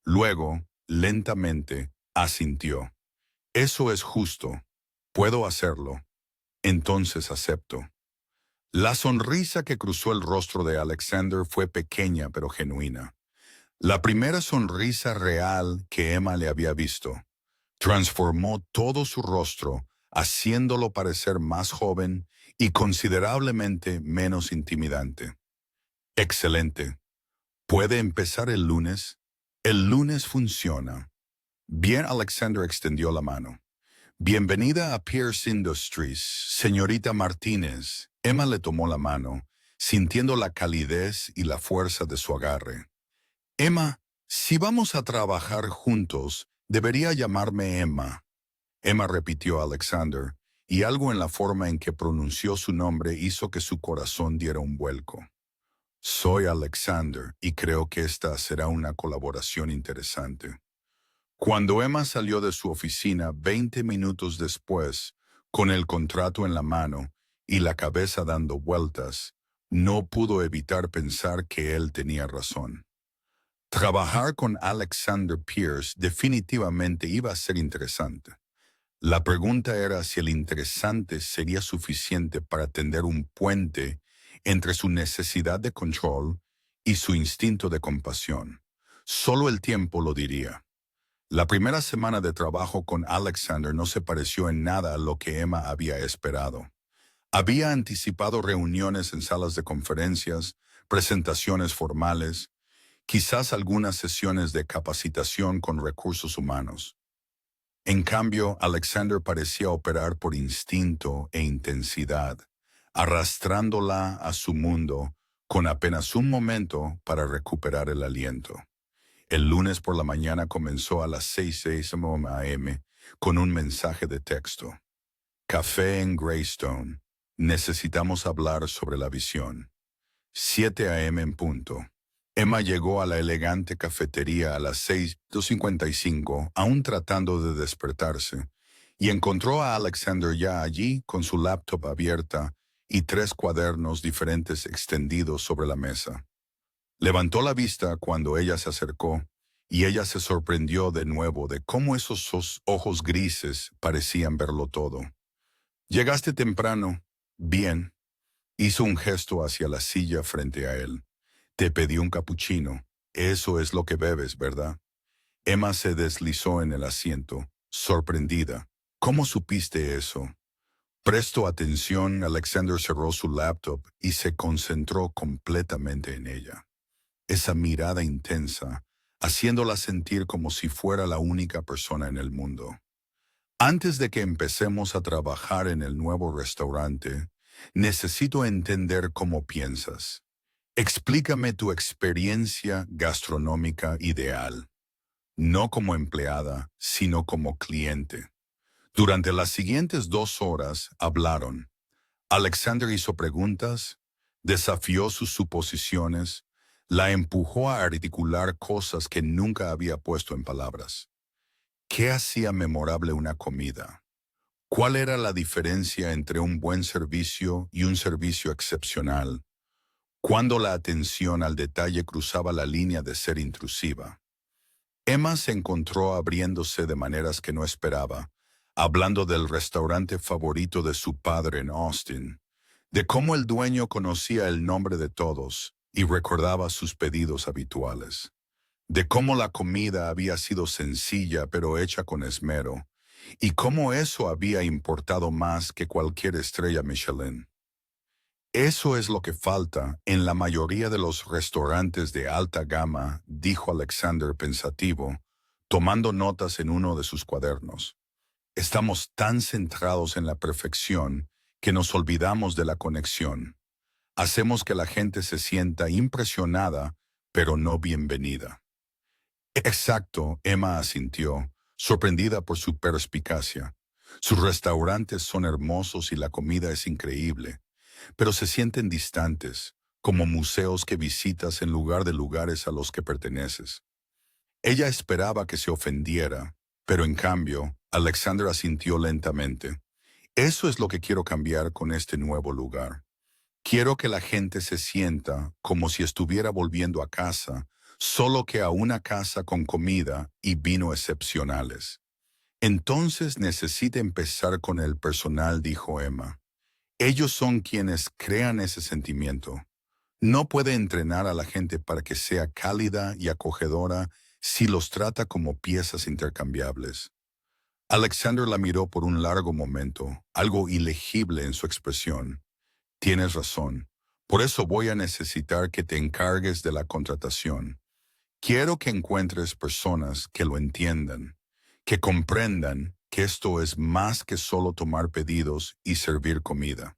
Luego, lentamente, asintió. Eso es justo. Puedo hacerlo. Entonces acepto. La sonrisa que cruzó el rostro de Alexander fue pequeña pero genuina. La primera sonrisa real que Emma le había visto. Transformó todo su rostro, haciéndolo parecer más joven y considerablemente menos intimidante. Excelente. ¿Puede empezar el lunes? El lunes funciona. Bien, Alexander extendió la mano. Bienvenida a Pierce Industries, señorita Martínez. Emma le tomó la mano, sintiendo la calidez y la fuerza de su agarre. Emma, si vamos a trabajar juntos, debería llamarme Emma. Emma repitió a Alexander, y algo en la forma en que pronunció su nombre hizo que su corazón diera un vuelco. Soy Alexander, y creo que esta será una colaboración interesante. Cuando Emma salió de su oficina 20 minutos después, con el contrato en la mano y la cabeza dando vueltas, no pudo evitar pensar que él tenía razón. Trabajar con Alexander Pierce definitivamente iba a ser interesante. La pregunta era si el interesante sería suficiente para tender un puente entre su necesidad de control y su instinto de compasión. Solo el tiempo lo diría. La primera semana de trabajo con Alexander no se pareció en nada a lo que Emma había esperado. Había anticipado reuniones en salas de conferencias, presentaciones formales, quizás algunas sesiones de capacitación con recursos humanos. En cambio, Alexander parecía operar por instinto e intensidad, arrastrándola a su mundo con apenas un momento para recuperar el aliento. El lunes por la mañana comenzó a las 6 a.m. con un mensaje de texto. Café en Greystone. Necesitamos hablar sobre la visión. 7 a.m. en punto. Emma llegó a la elegante cafetería a las 6:55, aún tratando de despertarse, y encontró a Alexander ya allí con su laptop abierta y 3 cuadernos diferentes extendidos sobre la mesa. Levantó la vista cuando ella se acercó, y ella se sorprendió de nuevo de cómo esos ojos grises parecían verlo todo. «Llegaste temprano. Bien». Hizo un gesto hacia la silla frente a él. «Te pedí un capuchino. Eso es lo que bebes, ¿verdad?» Emma se deslizó en el asiento, sorprendida. «¿Cómo supiste eso?» Prestó atención, Alexander cerró su laptop y se concentró completamente en ella. Esa mirada intensa, haciéndola sentir como si fuera la única persona en el mundo. «Antes de que empecemos a trabajar en el nuevo restaurante, necesito entender cómo piensas. Explícame tu experiencia gastronómica ideal, no como empleada, sino como cliente». Durante las siguientes 2 horas hablaron. Alexander hizo preguntas, desafió sus suposiciones, La empujó a articular cosas que nunca había puesto en palabras. ¿Qué hacía memorable una comida? ¿Cuál era la diferencia entre un buen servicio y un servicio excepcional? Cuando la atención al detalle cruzaba la línea de ser intrusiva. Emma se encontró abriéndose de maneras que no esperaba, hablando del restaurante favorito de su padre en Austin, de cómo el dueño conocía el nombre de todos y recordaba sus pedidos habituales, de cómo la comida había sido sencilla pero hecha con esmero, y cómo eso había importado más que cualquier estrella Michelin. Eso es lo que falta en la mayoría de los restaurantes de alta gama, dijo Alexander pensativo, tomando notas en uno de sus cuadernos. Estamos tan centrados en la perfección que nos olvidamos de la conexión. Hacemos que la gente se sienta impresionada, pero no bienvenida. Exacto, Emma asintió, sorprendida por su perspicacia. Sus restaurantes son hermosos y la comida es increíble, pero se sienten distantes, como museos que visitas en lugar de lugares a los que perteneces. Ella esperaba que se ofendiera, pero en cambio, Alexander asintió lentamente. Eso es lo que quiero cambiar con este nuevo lugar. Quiero que la gente se sienta como si estuviera volviendo a casa, solo que a una casa con comida y vino excepcionales. Entonces necesita empezar con el personal, dijo Emma. Ellos son quienes crean ese sentimiento. No puede entrenar a la gente para que sea cálida y acogedora si los trata como piezas intercambiables. Alexander la miró por un largo momento, algo ilegible en su expresión. Tienes razón. Por eso voy a necesitar que te encargues de la contratación. Quiero que encuentres personas que lo entiendan, que comprendan que esto es más que solo tomar pedidos y servir comida.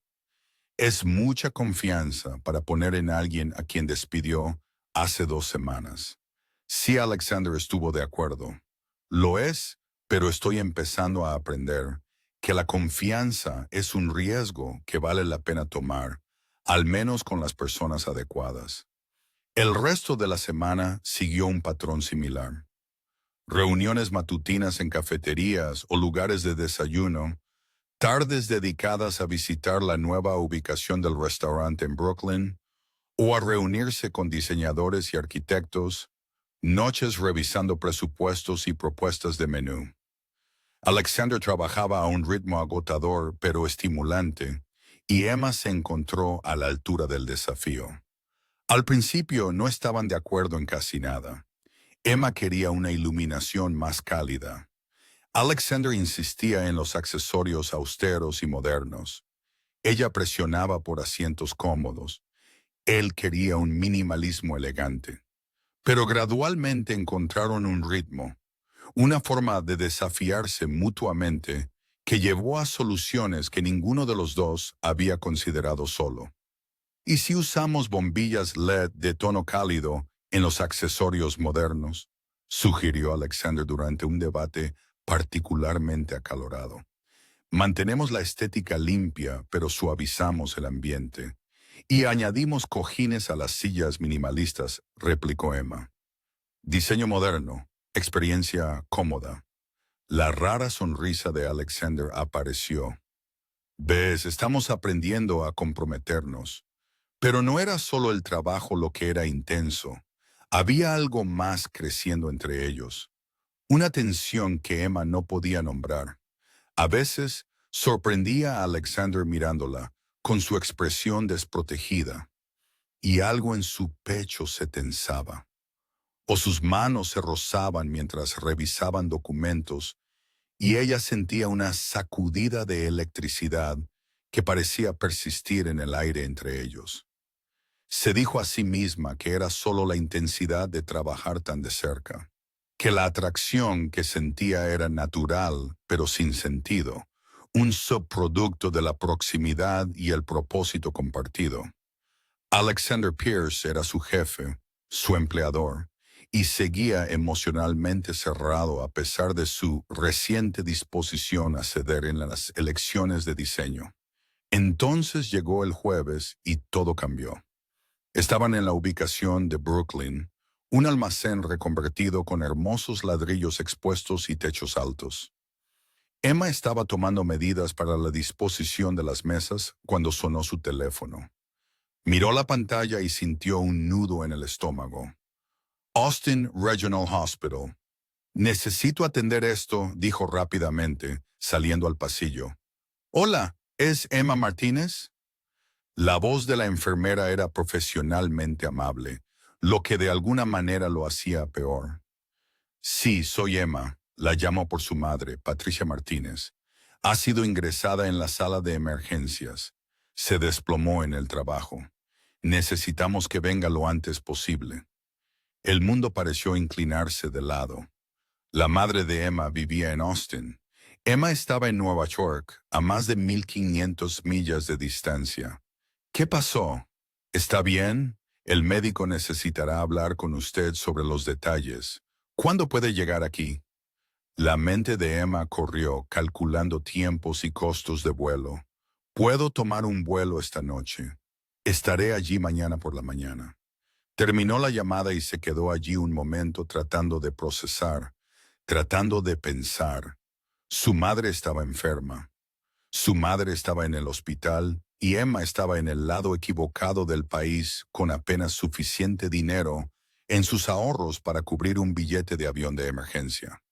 Es mucha confianza para poner en alguien a quien despidió hace 2 semanas. Sí, Alexander estuvo de acuerdo. Lo es, pero estoy empezando a aprender que la confianza es un riesgo que vale la pena tomar, al menos con las personas adecuadas. El resto de la semana siguió un patrón similar. Reuniones matutinas en cafeterías o lugares de desayuno, tardes dedicadas a visitar la nueva ubicación del restaurante en Brooklyn o a reunirse con diseñadores y arquitectos, noches revisando presupuestos y propuestas de menú. Alexander trabajaba a un ritmo agotador pero estimulante, y Emma se encontró a la altura del desafío. Al principio no estaban de acuerdo en casi nada. Emma quería una iluminación más cálida. Alexander insistía en los accesorios austeros y modernos. Ella presionaba por asientos cómodos. Él quería un minimalismo elegante. Pero gradualmente encontraron un ritmo, una forma de desafiarse mutuamente que llevó a soluciones que ninguno de los dos había considerado solo. ¿Y si usamos bombillas LED de tono cálido en los accesorios modernos?, sugirió Alexander durante un debate particularmente acalorado. Mantenemos la estética limpia, pero suavizamos el ambiente. Y añadimos cojines a las sillas minimalistas, replicó Emma. Diseño moderno, experiencia cómoda. La rara sonrisa de Alexander apareció. Ves, estamos aprendiendo a comprometernos. Pero no era solo el trabajo lo que era intenso. Había algo más creciendo entre ellos. Una tensión que Emma no podía nombrar. A veces sorprendía a Alexander mirándola, con su expresión desprotegida, y algo en su pecho se tensaba. O sus manos se rozaban mientras revisaban documentos, y ella sentía una sacudida de electricidad que parecía persistir en el aire entre ellos. Se dijo a sí misma que era solo la intensidad de trabajar tan de cerca, que la atracción que sentía era natural, pero sin sentido, un subproducto de la proximidad y el propósito compartido. Alexander Pierce era su jefe, su empleador, y seguía emocionalmente cerrado a pesar de su reciente disposición a ceder en las elecciones de diseño. Entonces llegó el jueves y todo cambió. Estaban en la ubicación de Brooklyn, un almacén reconvertido con hermosos ladrillos expuestos y techos altos. Emma estaba tomando medidas para la disposición de las mesas cuando sonó su teléfono. Miró la pantalla y sintió un nudo en el estómago. Austin Regional Hospital. Necesito atender esto, dijo rápidamente, saliendo al pasillo. Hola, ¿es Emma Martínez? La voz de la enfermera era profesionalmente amable, lo que de alguna manera lo hacía peor. Sí, soy Emma. La llamó por su madre, Patricia Martínez. Ha sido ingresada en la sala de emergencias. Se desplomó en el trabajo. Necesitamos que venga lo antes posible. El mundo pareció inclinarse de lado. La madre de Emma vivía en Austin. Emma estaba en Nueva York, a más de 1,500 millas de distancia. ¿Qué pasó? ¿Está bien? El médico necesitará hablar con usted sobre los detalles. ¿Cuándo puede llegar aquí? La mente de Emma corrió, calculando tiempos y costos de vuelo. Puedo tomar un vuelo esta noche. Estaré allí mañana por la mañana. Terminó la llamada y se quedó allí un momento tratando de procesar, tratando de pensar. Su madre estaba enferma. Su madre estaba en el hospital y Emma estaba en el lado equivocado del país con apenas suficiente dinero en sus ahorros para cubrir un billete de avión de emergencia.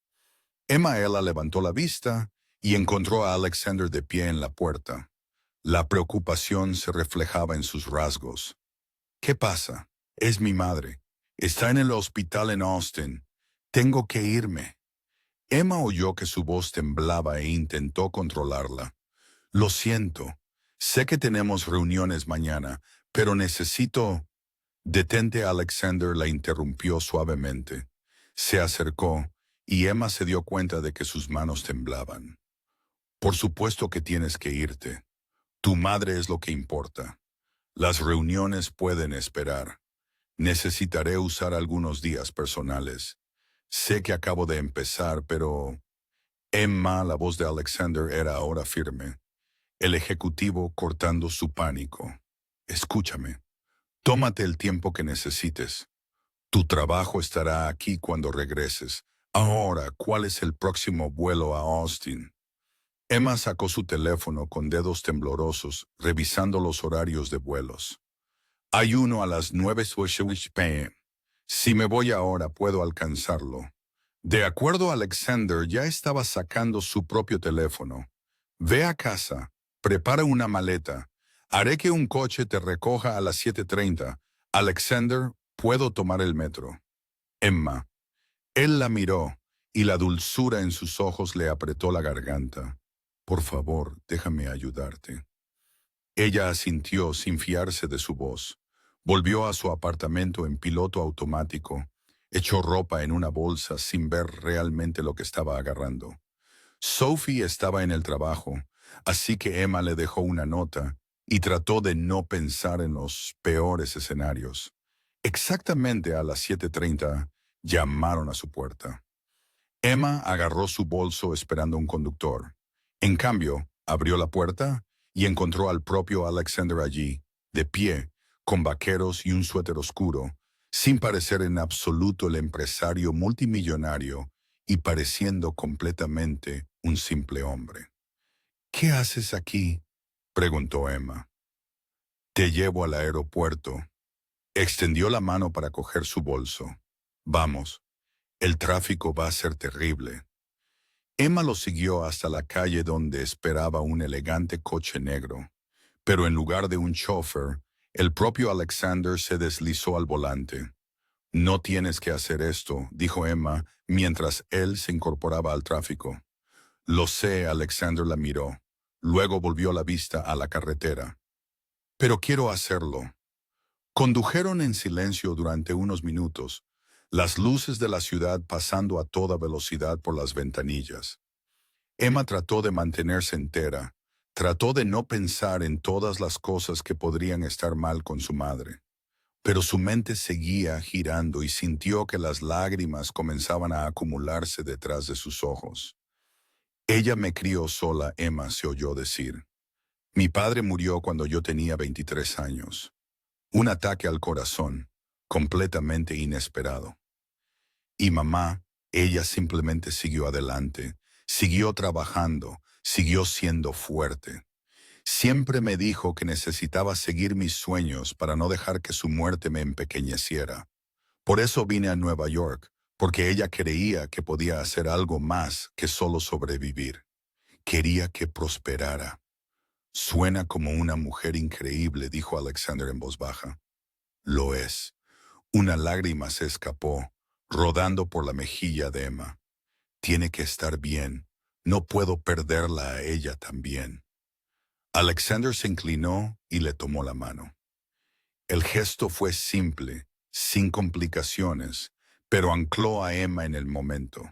Emma levantó la vista y encontró a Alexander de pie en la puerta. La preocupación se reflejaba en sus rasgos. ¿Qué pasa? Es mi madre. Está en el hospital en Austin. Tengo que irme. Emma oyó que su voz temblaba e intentó controlarla. Lo siento. Sé que tenemos reuniones mañana, pero necesito... Detente, Alexander la interrumpió suavemente. Se acercó, y Emma se dio cuenta de que sus manos temblaban. Por supuesto que tienes que irte. Tu madre es lo que importa. Las reuniones pueden esperar. Necesitaré usar algunos días personales. Sé que acabo de empezar, pero... Emma, la voz de Alexander era ahora firme. El ejecutivo cortando su pánico. Escúchame. Tómate el tiempo que necesites. Tu trabajo estará aquí cuando regreses. Ahora, ¿cuál es el próximo vuelo a Austin? Emma sacó su teléfono con dedos temblorosos, revisando los horarios de vuelos. Hay uno a las 9 p.m. Si me voy ahora, puedo alcanzarlo. De acuerdo, Alexander ya estaba sacando su propio teléfono. Ve a casa, prepara una maleta. Haré que un coche te recoja a las 7:30. Alexander, puedo tomar el metro. Emma. Él la miró, y la dulzura en sus ojos le apretó la garganta. Por favor, déjame ayudarte. Ella asintió sin fiarse de su voz. Volvió a su apartamento en piloto automático. Echó ropa en una bolsa sin ver realmente lo que estaba agarrando. Sophie estaba en el trabajo, así que Emma le dejó una nota y trató de no pensar en los peores escenarios. Exactamente a las 7:30 llamaron a su puerta. Emma agarró su bolso esperando un conductor. En cambio, abrió la puerta y encontró al propio Alexander allí, de pie, con vaqueros y un suéter oscuro, sin parecer en absoluto el empresario multimillonario y pareciendo completamente un simple hombre. ¿Qué haces aquí?, preguntó Emma. Te llevo al aeropuerto. Extendió la mano para coger su bolso. Vamos, el tráfico va a ser terrible. Emma lo siguió hasta la calle donde esperaba un elegante coche negro, pero en lugar de un chofer, el propio Alexander se deslizó al volante. No tienes que hacer esto, dijo Emma, mientras él se incorporaba al tráfico. Lo sé, Alexander la miró. Luego volvió la vista a la carretera. Pero quiero hacerlo. Condujeron en silencio durante unos minutos, las luces de la ciudad pasando a toda velocidad por las ventanillas. Emma trató de mantenerse entera, trató de no pensar en todas las cosas que podrían estar mal con su madre. Pero su mente seguía girando y sintió que las lágrimas comenzaban a acumularse detrás de sus ojos. Ella me crió sola, Emma se oyó decir. Mi padre murió cuando yo tenía 23 años. Un ataque al corazón, completamente inesperado. Y mamá, ella simplemente siguió adelante, siguió trabajando, siguió siendo fuerte. Siempre me dijo que necesitaba seguir mis sueños para no dejar que su muerte me empequeñeciera. Por eso vine a Nueva York, porque ella creía que podía hacer algo más que solo sobrevivir. Quería que prosperara. Suena como una mujer increíble, dijo Alexander en voz baja. Lo es. Una lágrima se escapó, rodando por la mejilla de Emma. Tiene que estar bien. No puedo perderla a ella también. Alexander se inclinó y le tomó la mano. El gesto fue simple, sin complicaciones, pero ancló a Emma en el momento.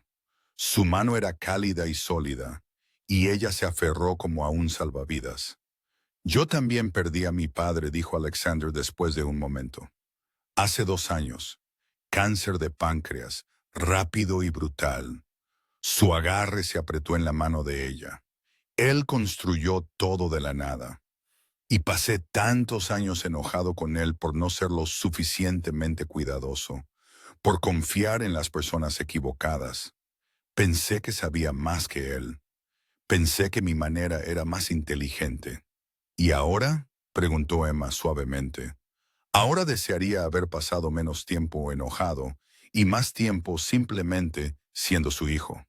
Su mano era cálida y sólida, y ella se aferró como a un salvavidas. Yo también perdí a mi padre, dijo Alexander después de un momento. Hace 2 años. Cáncer de páncreas, rápido y brutal. Su agarre se apretó en la mano de ella. Él construyó todo de la nada. Y pasé tantos años enojado con él por no ser lo suficientemente cuidadoso, por confiar en las personas equivocadas. Pensé que sabía más que él. Pensé que mi manera era más inteligente. ¿Y ahora? Preguntó Emma suavemente. Ahora desearía haber pasado menos tiempo enojado y más tiempo simplemente siendo su hijo.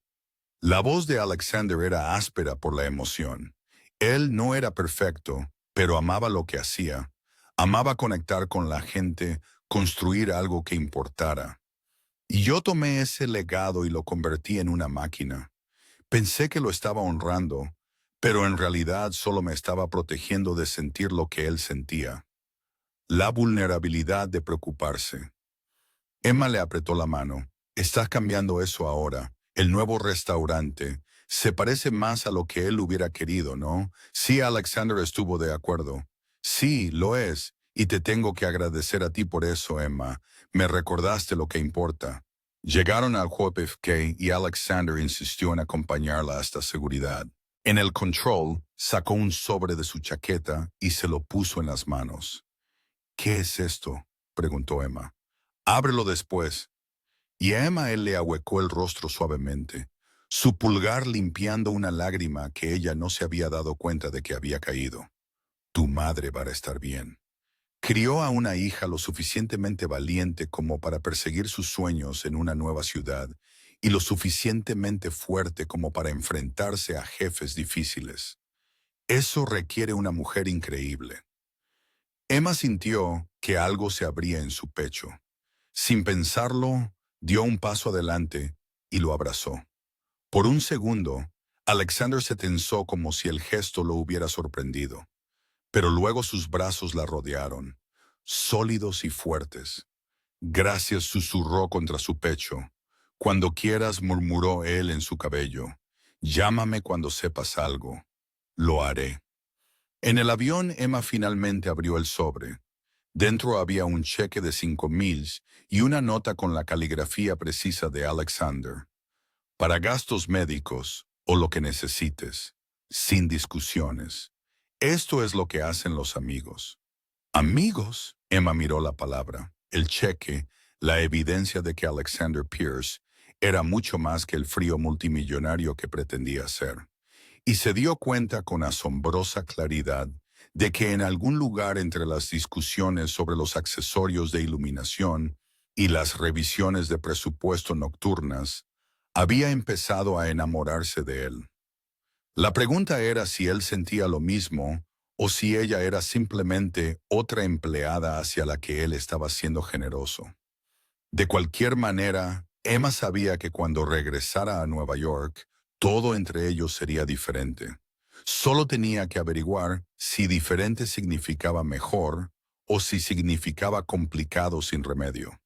La voz de Alexander era áspera por la emoción. Él no era perfecto, pero amaba lo que hacía. Amaba conectar con la gente, construir algo que importara. Y yo tomé ese legado y lo convertí en una máquina. Pensé que lo estaba honrando, pero en realidad solo me estaba protegiendo de sentir lo que él sentía. La vulnerabilidad de preocuparse. Emma le apretó la mano. Estás cambiando eso ahora. El nuevo restaurante se parece más a lo que él hubiera querido, ¿no? Sí, Alexander estuvo de acuerdo. Sí, lo es. Y te tengo que agradecer a ti por eso, Emma. Me recordaste lo que importa. Llegaron al JFK y Alexander insistió en acompañarla hasta seguridad. En el control, sacó un sobre de su chaqueta y se lo puso en las manos. ¿Qué es esto?, preguntó Emma. Ábrelo después. Y a Emma él le ahuecó el rostro suavemente, su pulgar limpiando una lágrima que ella no se había dado cuenta de que había caído. Tu madre va a estar bien. Crió a una hija lo suficientemente valiente como para perseguir sus sueños en una nueva ciudad y lo suficientemente fuerte como para enfrentarse a jefes difíciles. Eso requiere una mujer increíble. Emma sintió que algo se abría en su pecho. Sin pensarlo, dio un paso adelante y lo abrazó. Por un segundo, Alexander se tensó como si el gesto lo hubiera sorprendido, pero luego sus brazos la rodearon, sólidos y fuertes. Gracias, susurró contra su pecho. Cuando quieras, murmuró él en su cabello. Llámame cuando sepas algo. Lo haré. En el avión, Emma finalmente abrió el sobre. Dentro había un cheque de 5,000 y una nota con la caligrafía precisa de Alexander. Para gastos médicos o lo que necesites, sin discusiones. Esto es lo que hacen los amigos. ¿Amigos? Emma miró la palabra, el cheque, la evidencia de que Alexander Pierce era mucho más que el frío multimillonario que pretendía ser. Y se dio cuenta con asombrosa claridad de que en algún lugar entre las discusiones sobre los accesorios de iluminación y las revisiones de presupuesto nocturnas, había empezado a enamorarse de él. La pregunta era si él sentía lo mismo o si ella era simplemente otra empleada hacia la que él estaba siendo generoso. De cualquier manera, Emma sabía que cuando regresara a Nueva York, todo entre ellos sería diferente. Solo tenía que averiguar si diferente significaba mejor o si significaba complicado sin remedio.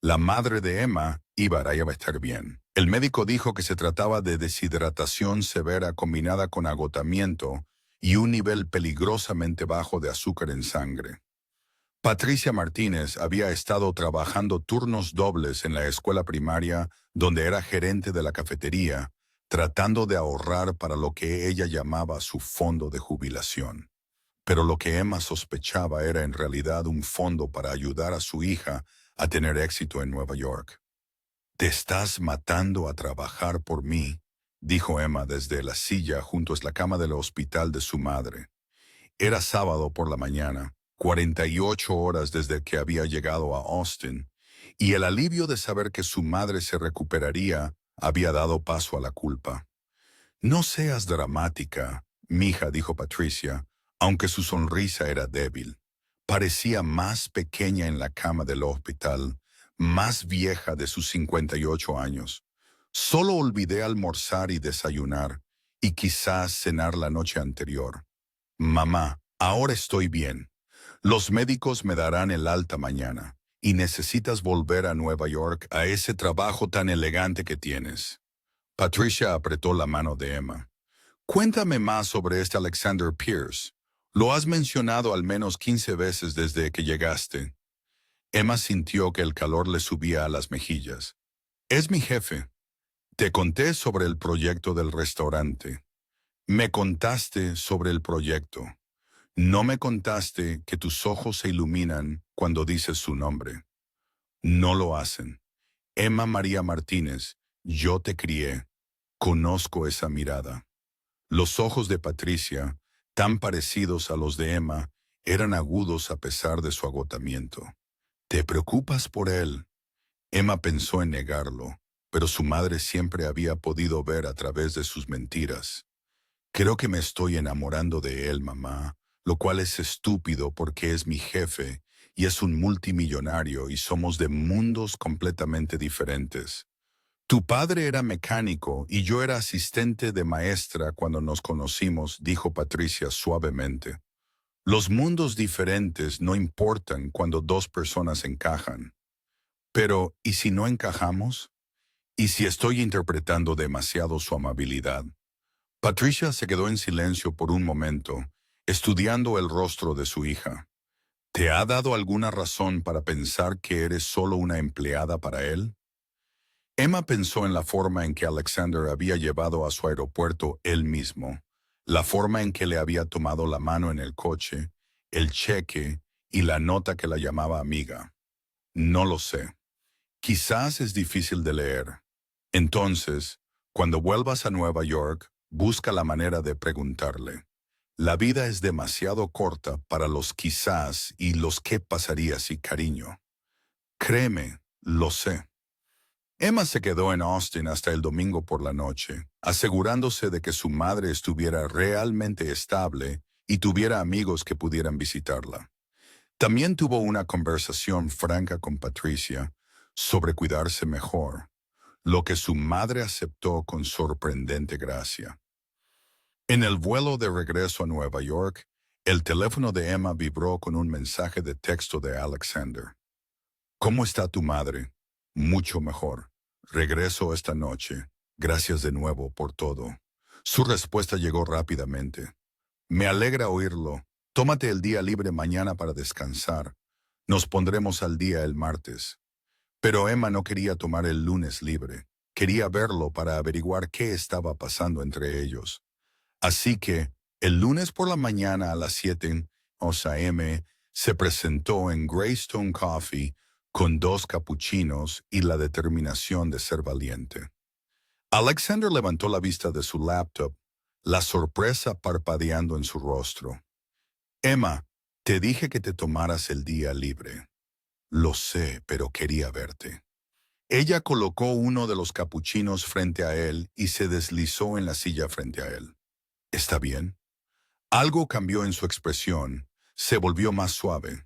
La madre de Emma iba a estar bien. El médico dijo que se trataba de deshidratación severa combinada con agotamiento y un nivel peligrosamente bajo de azúcar en sangre. Patricia Martínez había estado trabajando turnos dobles en la escuela primaria donde era gerente de la cafetería, tratando de ahorrar para lo que ella llamaba su fondo de jubilación. Pero lo que Emma sospechaba era en realidad un fondo para ayudar a su hija a tener éxito en Nueva York. «Te estás matando a trabajar por mí», dijo Emma desde la silla junto a la cama del hospital de su madre. Era sábado por la mañana, 48 horas desde que había llegado a Austin, y el alivio de saber que su madre se recuperaría había dado paso a la culpa. «No seas dramática», mija, dijo Patricia, aunque su sonrisa era débil. Parecía más pequeña en la cama del hospital, más vieja de sus 58 años. «Solo olvidé almorzar y desayunar, y quizás cenar la noche anterior. Mamá, ahora estoy bien. Los médicos me darán el alta mañana, y necesitas volver a Nueva York a ese trabajo tan elegante que tienes». Patricia apretó la mano de Emma. «Cuéntame más sobre este Alexander Pierce. Lo has mencionado al menos 15 veces desde que llegaste». Emma sintió que el calor le subía a las mejillas. «Es mi jefe. Te conté sobre el proyecto del restaurante. Me contaste sobre el proyecto. No me contaste que tus ojos se iluminan cuando dices su nombre. No lo hacen. Emma María Martínez, yo te crié. Conozco esa mirada». Los ojos de Patricia, tan parecidos a los de Emma, eran agudos a pesar de su agotamiento. «¿Te preocupas por él?». Emma pensó en negarlo, pero su madre siempre había podido ver a través de sus mentiras. «Creo que me estoy enamorando de él, mamá, lo cual es estúpido porque es mi jefe y es un multimillonario y somos de mundos completamente diferentes. Tu padre era mecánico y yo era asistente de maestra cuando nos conocimos», dijo Patricia suavemente. «Los mundos diferentes no importan cuando dos personas encajan. Pero, ¿y si no encajamos? ¿Y si estoy interpretando demasiado su amabilidad?». Patricia se quedó en silencio por un momento, estudiando el rostro de su hija. «¿Te ha dado alguna razón para pensar que eres solo una empleada para él?». Emma pensó en la forma en que Alexander había llevado a su aeropuerto él mismo, la forma en que le había tomado la mano en el coche, el cheque y la nota que la llamaba amiga. «No lo sé. Quizás es difícil de leer. Entonces, cuando vuelvas a Nueva York, busca la manera de preguntarle. La vida es demasiado corta para los quizás y los qué pasaría si, cariño. Créeme, lo sé». Emma se quedó en Austin hasta el domingo por la noche, asegurándose de que su madre estuviera realmente estable y tuviera amigos que pudieran visitarla. También tuvo una conversación franca con Patricia sobre cuidarse mejor, lo que su madre aceptó con sorprendente gracia. En el vuelo de regreso a Nueva York, el teléfono de Emma vibró con un mensaje de texto de Alexander. «¿Cómo está tu madre?». «Mucho mejor. Regreso esta noche. Gracias de nuevo por todo». Su respuesta llegó rápidamente. «Me alegra oírlo. Tómate el día libre mañana para descansar. Nos pondremos al día el martes». Pero Emma no quería tomar el lunes libre. Quería verlo para averiguar qué estaba pasando entre ellos. Así que, el lunes por la mañana a las 7 a.m., se presentó en Greystone Coffee con 2 capuchinos y la determinación de ser valiente. Alexander levantó la vista de su laptop, la sorpresa parpadeando en su rostro. «Emma, te dije que te tomaras el día libre». «Lo sé, pero quería verte». Ella colocó uno de los capuchinos frente a él y se deslizó en la silla frente a él. «¿Está bien?». Algo cambió en su expresión, se volvió más suave.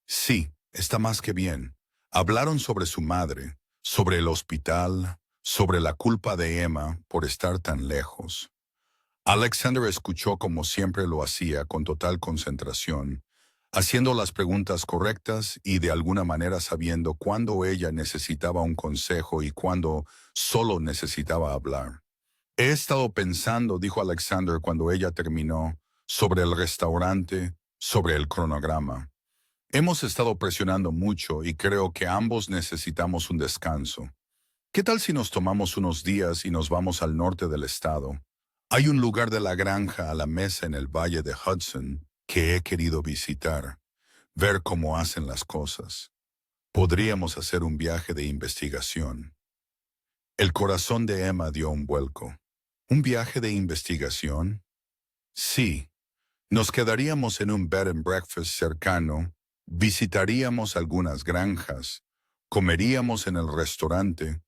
«Sí, está más que bien». Hablaron sobre su madre, sobre el hospital, sobre la culpa de Emma por estar tan lejos. Alexander escuchó como siempre lo hacía con total concentración, haciendo las preguntas correctas y de alguna manera sabiendo cuándo ella necesitaba un consejo y cuándo solo necesitaba hablar. «He estado pensando», dijo Alexander cuando ella terminó, «sobre el restaurante, sobre el cronograma. Hemos estado presionando mucho y creo que ambos necesitamos un descanso. ¿Qué tal si nos tomamos unos días y nos vamos al norte del estado? Hay un lugar de la granja a la mesa en el valle de Hudson que he querido visitar, ver cómo hacen las cosas. Podríamos hacer un viaje de investigación. El corazón de Emma dio un vuelco. ¿Un viaje de investigación? Sí. Nos quedaríamos en un bed and breakfast cercano, visitaríamos algunas granjas, comeríamos en el restaurante,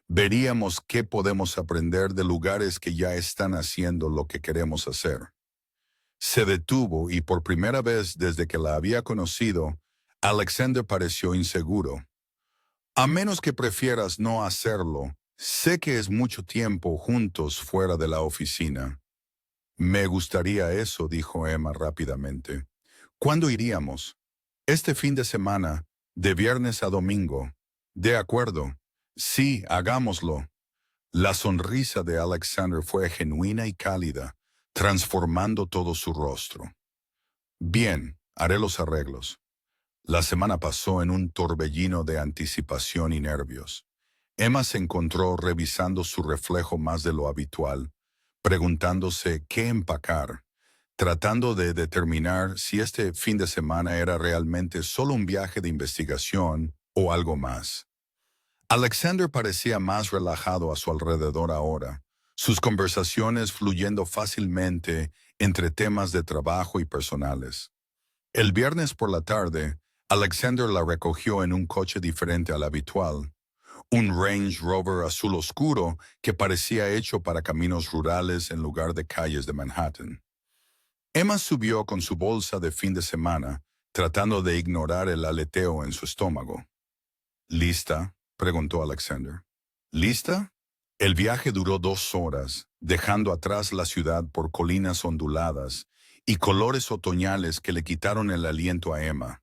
veríamos qué podemos aprender de lugares que ya están haciendo lo que queremos hacer. Se detuvo y por primera vez desde que la había conocido, Alexander pareció inseguro. A menos que prefieras no hacerlo, sé que es mucho tiempo juntos fuera de la oficina. Me gustaría eso, dijo Emma rápidamente. ¿Cuándo iríamos? Este fin de semana, de viernes a domingo. De acuerdo. Sí, hagámoslo. La sonrisa de Alexander fue genuina y cálida, transformando todo su rostro. Bien, haré los arreglos. La semana pasó en un torbellino de anticipación y nervios. Emma se encontró revisando su reflejo más de lo habitual, preguntándose qué empacar, tratando de determinar si este fin de semana era realmente solo un viaje de investigación o algo más. Alexander parecía más relajado a su alrededor ahora, sus conversaciones fluyendo fácilmente entre temas de trabajo y personales. El viernes por la tarde, Alexander la recogió en un coche diferente al habitual, un Range Rover azul oscuro que parecía hecho para caminos rurales en lugar de calles de Manhattan. Emma subió con su bolsa de fin de semana, tratando de ignorar el aleteo en su estómago. ¿Lista?, preguntó Alexander. ¿Lista? El viaje duró 2 horas, dejando atrás la ciudad por colinas onduladas y colores otoñales que le quitaron el aliento a Emma.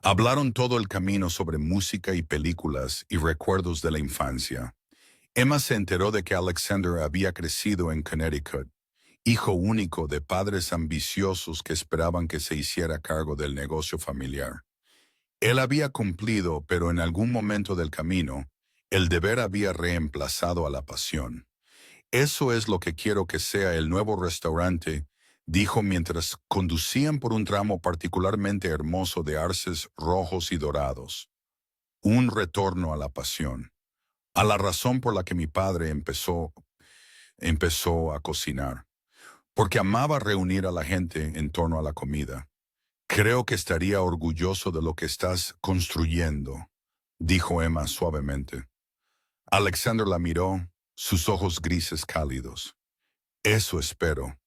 Hablaron todo el camino sobre música y películas y recuerdos de la infancia. Emma se enteró de que Alexander había crecido en Connecticut, hijo único de padres ambiciosos que esperaban que se hiciera cargo del negocio familiar. Él había cumplido, pero en algún momento del camino, el deber había reemplazado a la pasión. Eso es lo que quiero que sea el nuevo restaurante, dijo mientras conducían por un tramo particularmente hermoso de arces rojos y dorados. Un retorno a la pasión, a la razón por la que mi padre empezó a cocinar, porque amaba reunir a la gente en torno a la comida. Creo que estaría orgulloso de lo que estás construyendo, dijo Emma suavemente. Alexander la miró, sus ojos grises cálidos. Eso espero.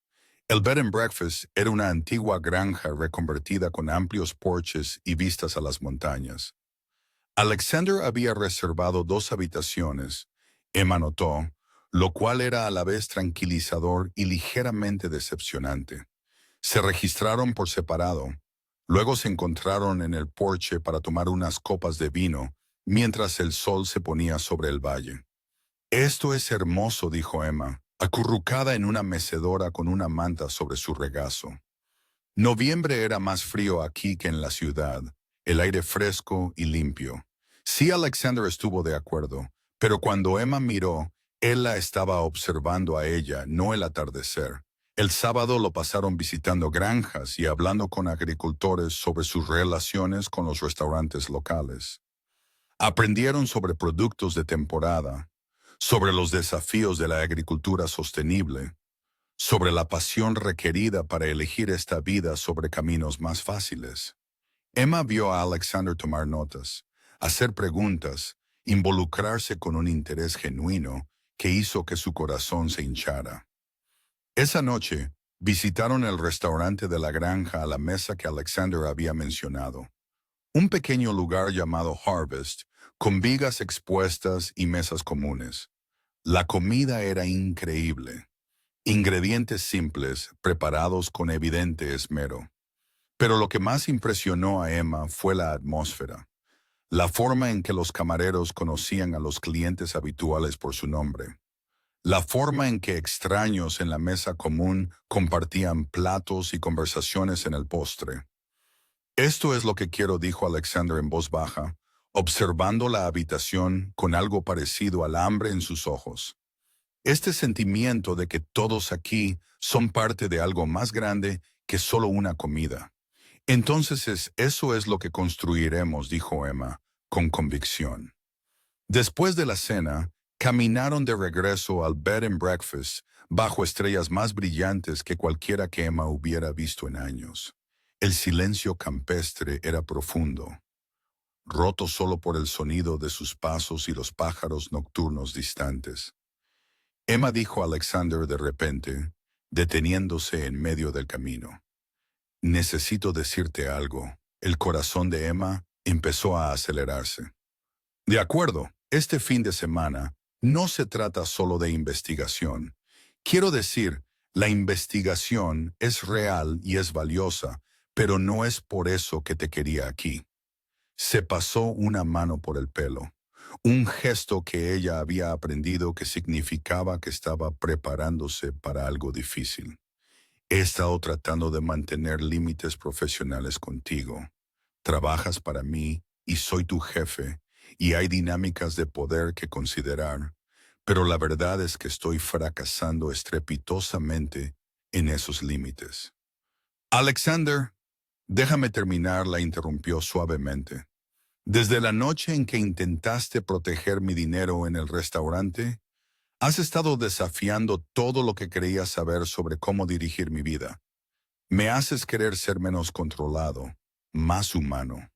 El bed and breakfast era una antigua granja reconvertida con amplios porches y vistas a las montañas. Alexander había reservado 2 habitaciones, Emma notó, lo cual era a la vez tranquilizador y ligeramente decepcionante. Se registraron por separado. Luego se encontraron en el porche para tomar unas copas de vino, mientras el sol se ponía sobre el valle. Esto es hermoso, dijo Emma, acurrucada en una mecedora con una manta sobre su regazo. Noviembre era más frío aquí que en la ciudad, el aire fresco y limpio. Sí, Alexander estuvo de acuerdo, pero cuando Emma miró, él la estaba observando a ella, no el atardecer. El sábado lo pasaron visitando granjas y hablando con agricultores sobre sus relaciones con los restaurantes locales. Aprendieron sobre productos de temporada, sobre los desafíos de la agricultura sostenible, sobre la pasión requerida para elegir esta vida sobre caminos más fáciles. Emma vio a Alexander tomar notas, hacer preguntas, involucrarse con un interés genuino que hizo que su corazón se hinchara. Esa noche, visitaron el restaurante de la granja a la mesa que Alexander había mencionado. Un pequeño lugar llamado Harvest, con vigas expuestas y mesas comunes. La comida era increíble. Ingredientes simples, preparados con evidente esmero. Pero lo que más impresionó a Emma fue la atmósfera. La forma en que los camareros conocían a los clientes habituales por su nombre. La forma en que extraños en la mesa común compartían platos y conversaciones en el postre. Esto es lo que quiero, dijo Alexander en voz baja, observando la habitación con algo parecido al hambre en sus ojos. Este sentimiento de que todos aquí son parte de algo más grande que solo una comida. Entonces eso es lo que construiremos, dijo Emma, con convicción. Después de la cena, caminaron de regreso al bed and breakfast bajo estrellas más brillantes que cualquiera que Emma hubiera visto en años. El silencio campestre era profundo, roto solo por el sonido de sus pasos y los pájaros nocturnos distantes. Emma dijo a Alexander de repente, deteniéndose en medio del camino. Necesito decirte algo. El corazón de Emma empezó a acelerarse. De acuerdo, este fin de semana no se trata solo de investigación. Quiero decir, la investigación es real y es valiosa, pero no es por eso que te quería aquí. Se pasó una mano por el pelo, un gesto que ella había aprendido que significaba que estaba preparándose para algo difícil. He estado tratando de mantener límites profesionales contigo. Trabajas para mí y soy tu jefe, y hay dinámicas de poder que considerar, pero la verdad es que estoy fracasando estrepitosamente en esos límites. Alexander, déjame terminar, la interrumpió suavemente. Desde la noche en que intentaste proteger mi dinero en el restaurante, has estado desafiando todo lo que creía saber sobre cómo dirigir mi vida. Me haces querer ser menos controlado, más humano.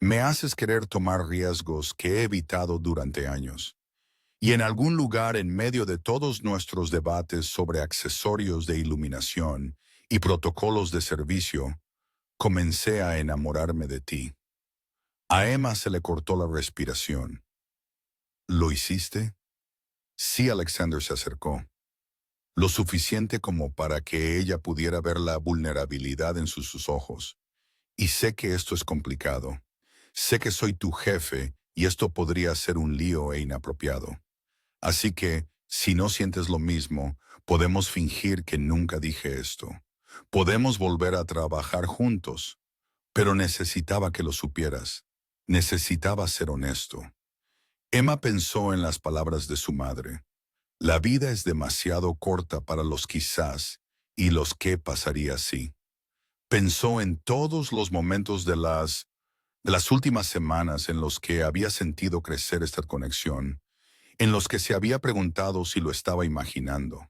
Me haces querer tomar riesgos que he evitado durante años. Y en algún lugar en medio de todos nuestros debates sobre accesorios de iluminación y protocolos de servicio, comencé a enamorarme de ti. A Emma se le cortó la respiración. ¿Lo hiciste? Sí, Alexander se acercó. Lo suficiente como para que ella pudiera ver la vulnerabilidad en sus ojos. Y sé que esto es complicado. Sé que soy tu jefe y esto podría ser un lío e inapropiado. Así que, si no sientes lo mismo, podemos fingir que nunca dije esto. Podemos volver a trabajar juntos. Pero necesitaba que lo supieras. Necesitaba ser honesto. Emma pensó en las palabras de su madre. La vida es demasiado corta para los quizás y los qué pasaría si. Pensó en todos los momentos de las últimas semanas en los que había sentido crecer esta conexión, en los que se había preguntado si lo estaba imaginando.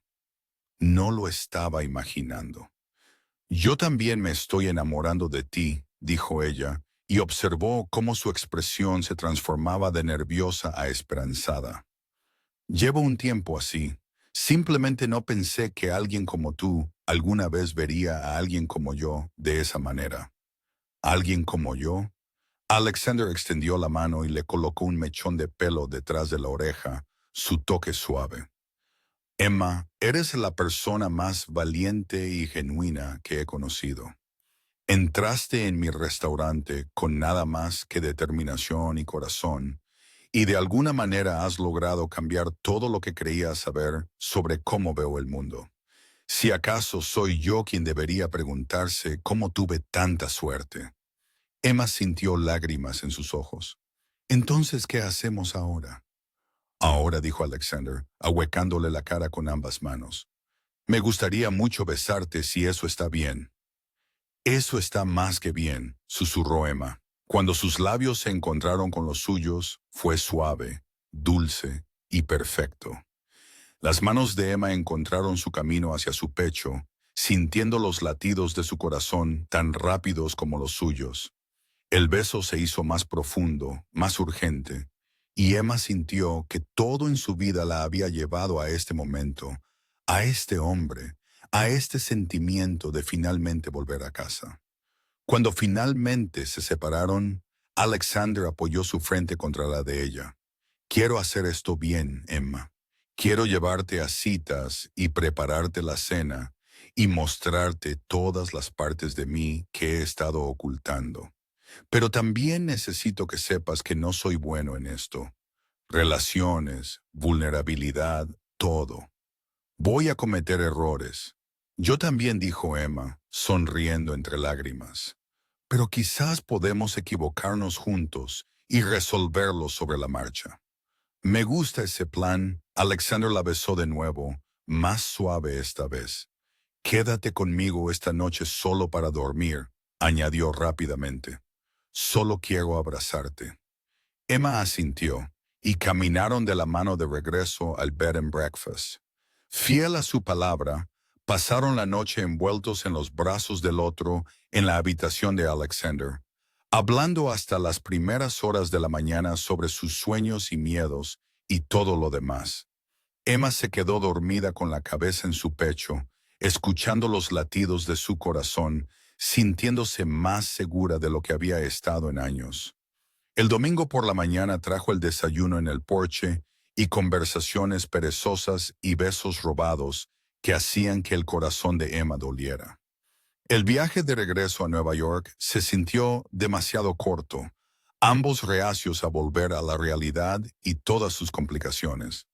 No lo estaba imaginando. Yo también me estoy enamorando de ti, dijo ella, y observó cómo su expresión se transformaba de nerviosa a esperanzada. Llevo un tiempo así. Simplemente no pensé que alguien como tú alguna vez vería a alguien como yo de esa manera. ¿Alguien como yo? Alexander extendió la mano y le colocó un mechón de pelo detrás de la oreja, su toque suave. Emma, eres la persona más valiente y genuina que he conocido. Entraste en mi restaurante con nada más que determinación y corazón, y de alguna manera has logrado cambiar todo lo que creía saber sobre cómo veo el mundo. Si acaso soy yo quien debería preguntarse cómo tuve tanta suerte. Emma sintió lágrimas en sus ojos. Entonces, ¿qué hacemos ahora? Ahora, dijo Alexander, ahuecándole la cara con ambas manos. Me gustaría mucho besarte si eso está bien. Eso está más que bien, susurró Emma. Cuando sus labios se encontraron con los suyos, fue suave, dulce y perfecto. Las manos de Emma encontraron su camino hacia su pecho, sintiendo los latidos de su corazón tan rápidos como los suyos. El beso se hizo más profundo, más urgente, y Emma sintió que todo en su vida la había llevado a este momento, a este hombre, a este sentimiento de finalmente volver a casa. Cuando finalmente se separaron, Alexander apoyó su frente contra la de ella. Quiero hacer esto bien, Emma. Quiero llevarte a citas y prepararte la cena y mostrarte todas las partes de mí que he estado ocultando. Pero también necesito que sepas que no soy bueno en esto. Relaciones, vulnerabilidad, todo. Voy a cometer errores. Yo también, dijo Emma, sonriendo entre lágrimas. Pero quizás podemos equivocarnos juntos y resolverlo sobre la marcha. Me gusta ese plan. Alexander la besó de nuevo, más suave esta vez. Quédate conmigo esta noche solo para dormir, añadió rápidamente. Solo quiero abrazarte. Emma asintió, y caminaron de la mano de regreso al bed and breakfast. Fiel a su palabra, pasaron la noche envueltos en los brazos del otro en la habitación de Alexander, hablando hasta las primeras horas de la mañana sobre sus sueños y miedos y todo lo demás. Emma se quedó dormida con la cabeza en su pecho, escuchando los latidos de su corazón, sintiéndose más segura de lo que había estado en años. El domingo por la mañana trajo el desayuno en el porche y conversaciones perezosas y besos robados que hacían que el corazón de Emma doliera. El viaje de regreso a Nueva York se sintió demasiado corto, ambos reacios a volver a la realidad y todas sus complicaciones.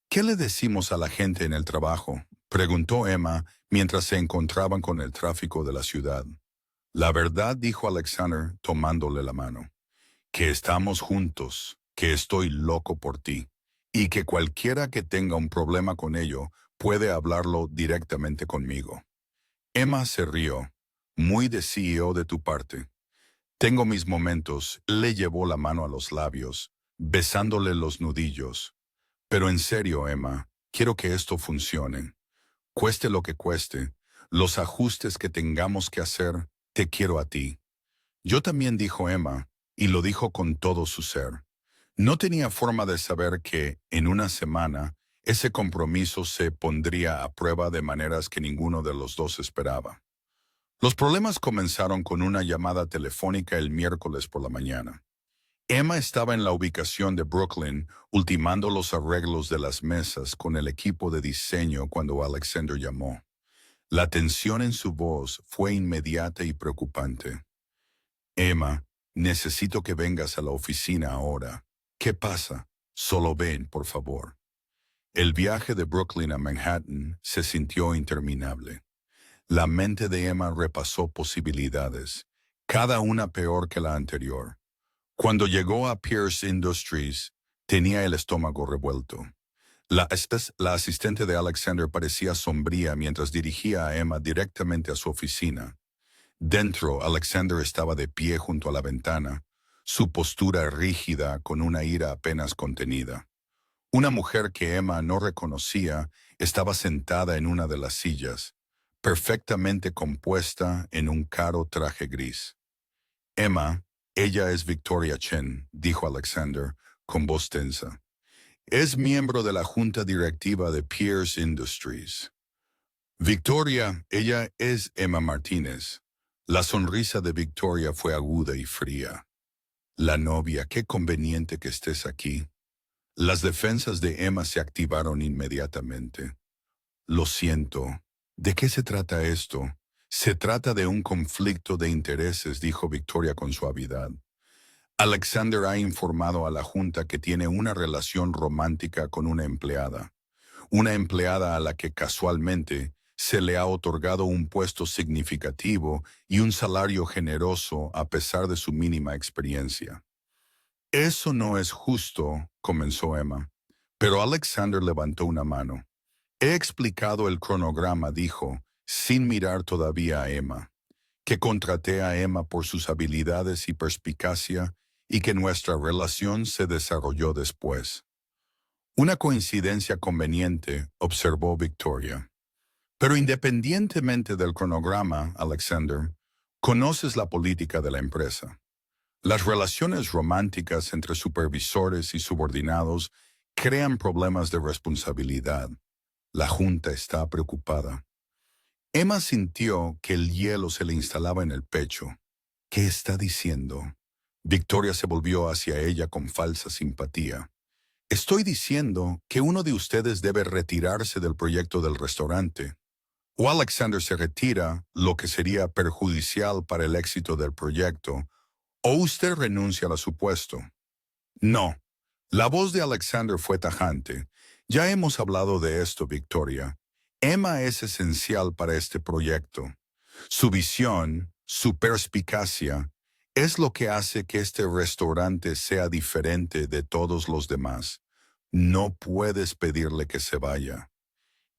¿Qué le decimos a la gente en el trabajo?, preguntó Emma mientras se encontraban con el tráfico de la ciudad. La verdad, dijo Alexander tomándole la mano, que estamos juntos, que estoy loco por ti, y que cualquiera que tenga un problema con ello puede hablarlo directamente conmigo. Emma se rió. Muy de CEO de tu parte. Tengo mis momentos. Le llevó la mano a los labios, besándole los nudillos. Pero en serio, Emma, quiero que esto funcione. Cueste lo que cueste, los ajustes que tengamos que hacer, te quiero a ti. Yo también, dijo Emma, y lo dijo con todo su ser. No tenía forma de saber que, en una semana, ese compromiso se pondría a prueba de maneras que ninguno de los dos esperaba. Los problemas comenzaron con una llamada telefónica el miércoles por la mañana. Emma estaba en la ubicación de Brooklyn, ultimando los arreglos de las mesas con el equipo de diseño cuando Alexander llamó. La tensión en su voz fue inmediata y preocupante. Emma, necesito que vengas a la oficina ahora. ¿Qué pasa? Solo ven, por favor. El viaje de Brooklyn a Manhattan se sintió interminable. La mente de Emma repasó posibilidades, cada una peor que la anterior. Cuando llegó a Pierce Industries, tenía el estómago revuelto. La asistente de Alexander parecía sombría mientras dirigía a Emma directamente a su oficina. Dentro, Alexander estaba de pie junto a la ventana, su postura rígida con una ira apenas contenida. Una mujer que Emma no reconocía estaba sentada en una de las sillas, perfectamente compuesta en un caro traje gris. Emma, ella es Victoria Chen, dijo Alexander, con voz tensa. Es miembro de la junta directiva de Pierce Industries. Victoria, ella es Emma Martínez. La sonrisa de Victoria fue aguda y fría. La novia, qué conveniente que estés aquí. Las defensas de Emma se activaron inmediatamente. Lo siento. ¿De qué se trata esto? Se trata de un conflicto de intereses, dijo Victoria con suavidad. Alexander ha informado a la Junta que tiene una relación romántica con una empleada a la que casualmente se le ha otorgado un puesto significativo y un salario generoso a pesar de su mínima experiencia. Eso no es justo, comenzó Emma, pero Alexander levantó una mano. He explicado el cronograma, dijo, sin mirar todavía a Emma, que contraté a Emma por sus habilidades y perspicacia y que nuestra relación se desarrolló después. Una coincidencia conveniente, observó Victoria. Pero independientemente del cronograma, Alexander, conoces la política de la empresa. Las relaciones románticas entre supervisores y subordinados crean problemas de responsabilidad. La Junta está preocupada. Emma sintió que el hielo se le instalaba en el pecho. ¿Qué está diciendo? Victoria se volvió hacia ella con falsa simpatía. Estoy diciendo que uno de ustedes debe retirarse del proyecto del restaurante. O Alexander se retira, lo que sería perjudicial para el éxito del proyecto, o usted renuncia a su puesto. No. La voz de Alexander fue tajante. Ya hemos hablado de esto, Victoria. Emma es esencial para este proyecto. Su visión, su perspicacia, es lo que hace que este restaurante sea diferente de todos los demás. No puedes pedirle que se vaya.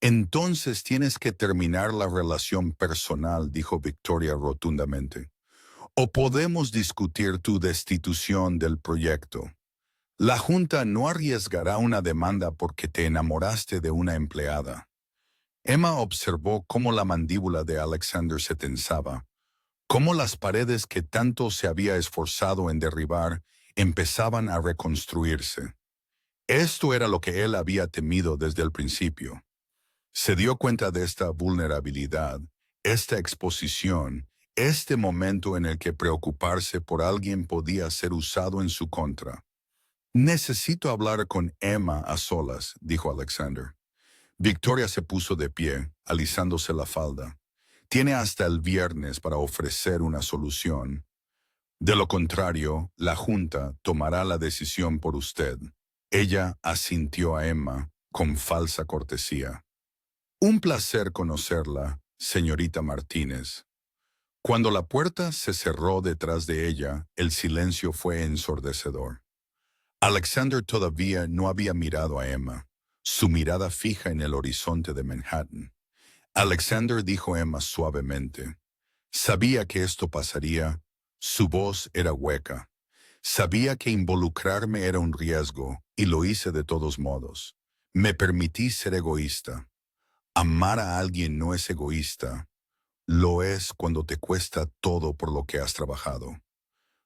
Entonces tienes que terminar la relación personal, dijo Victoria rotundamente. O podemos discutir tu destitución del proyecto. La Junta no arriesgará una demanda porque te enamoraste de una empleada. Emma observó cómo la mandíbula de Alexander se tensaba, cómo las paredes que tanto se había esforzado en derribar empezaban a reconstruirse. Esto era lo que él había temido desde el principio. Se dio cuenta de esta vulnerabilidad, esta exposición, este momento en el que preocuparse por alguien podía ser usado en su contra. Necesito hablar con Emma a solas, dijo Alexander. Victoria se puso de pie, alisándose la falda. Tiene hasta el viernes para ofrecer una solución. De lo contrario, la Junta tomará la decisión por usted. Ella asintió a Emma con falsa cortesía. Un placer conocerla, señorita Martínez. Cuando la puerta se cerró detrás de ella, el silencio fue ensordecedor. Alexander todavía no había mirado a Emma, su mirada fija en el horizonte de Manhattan. Alexander dijo a Emma suavemente. Sabía que esto pasaría. Su voz era hueca. Sabía que involucrarme era un riesgo, y lo hice de todos modos. Me permití ser egoísta. Amar a alguien no es egoísta. Lo es cuando te cuesta todo por lo que has trabajado.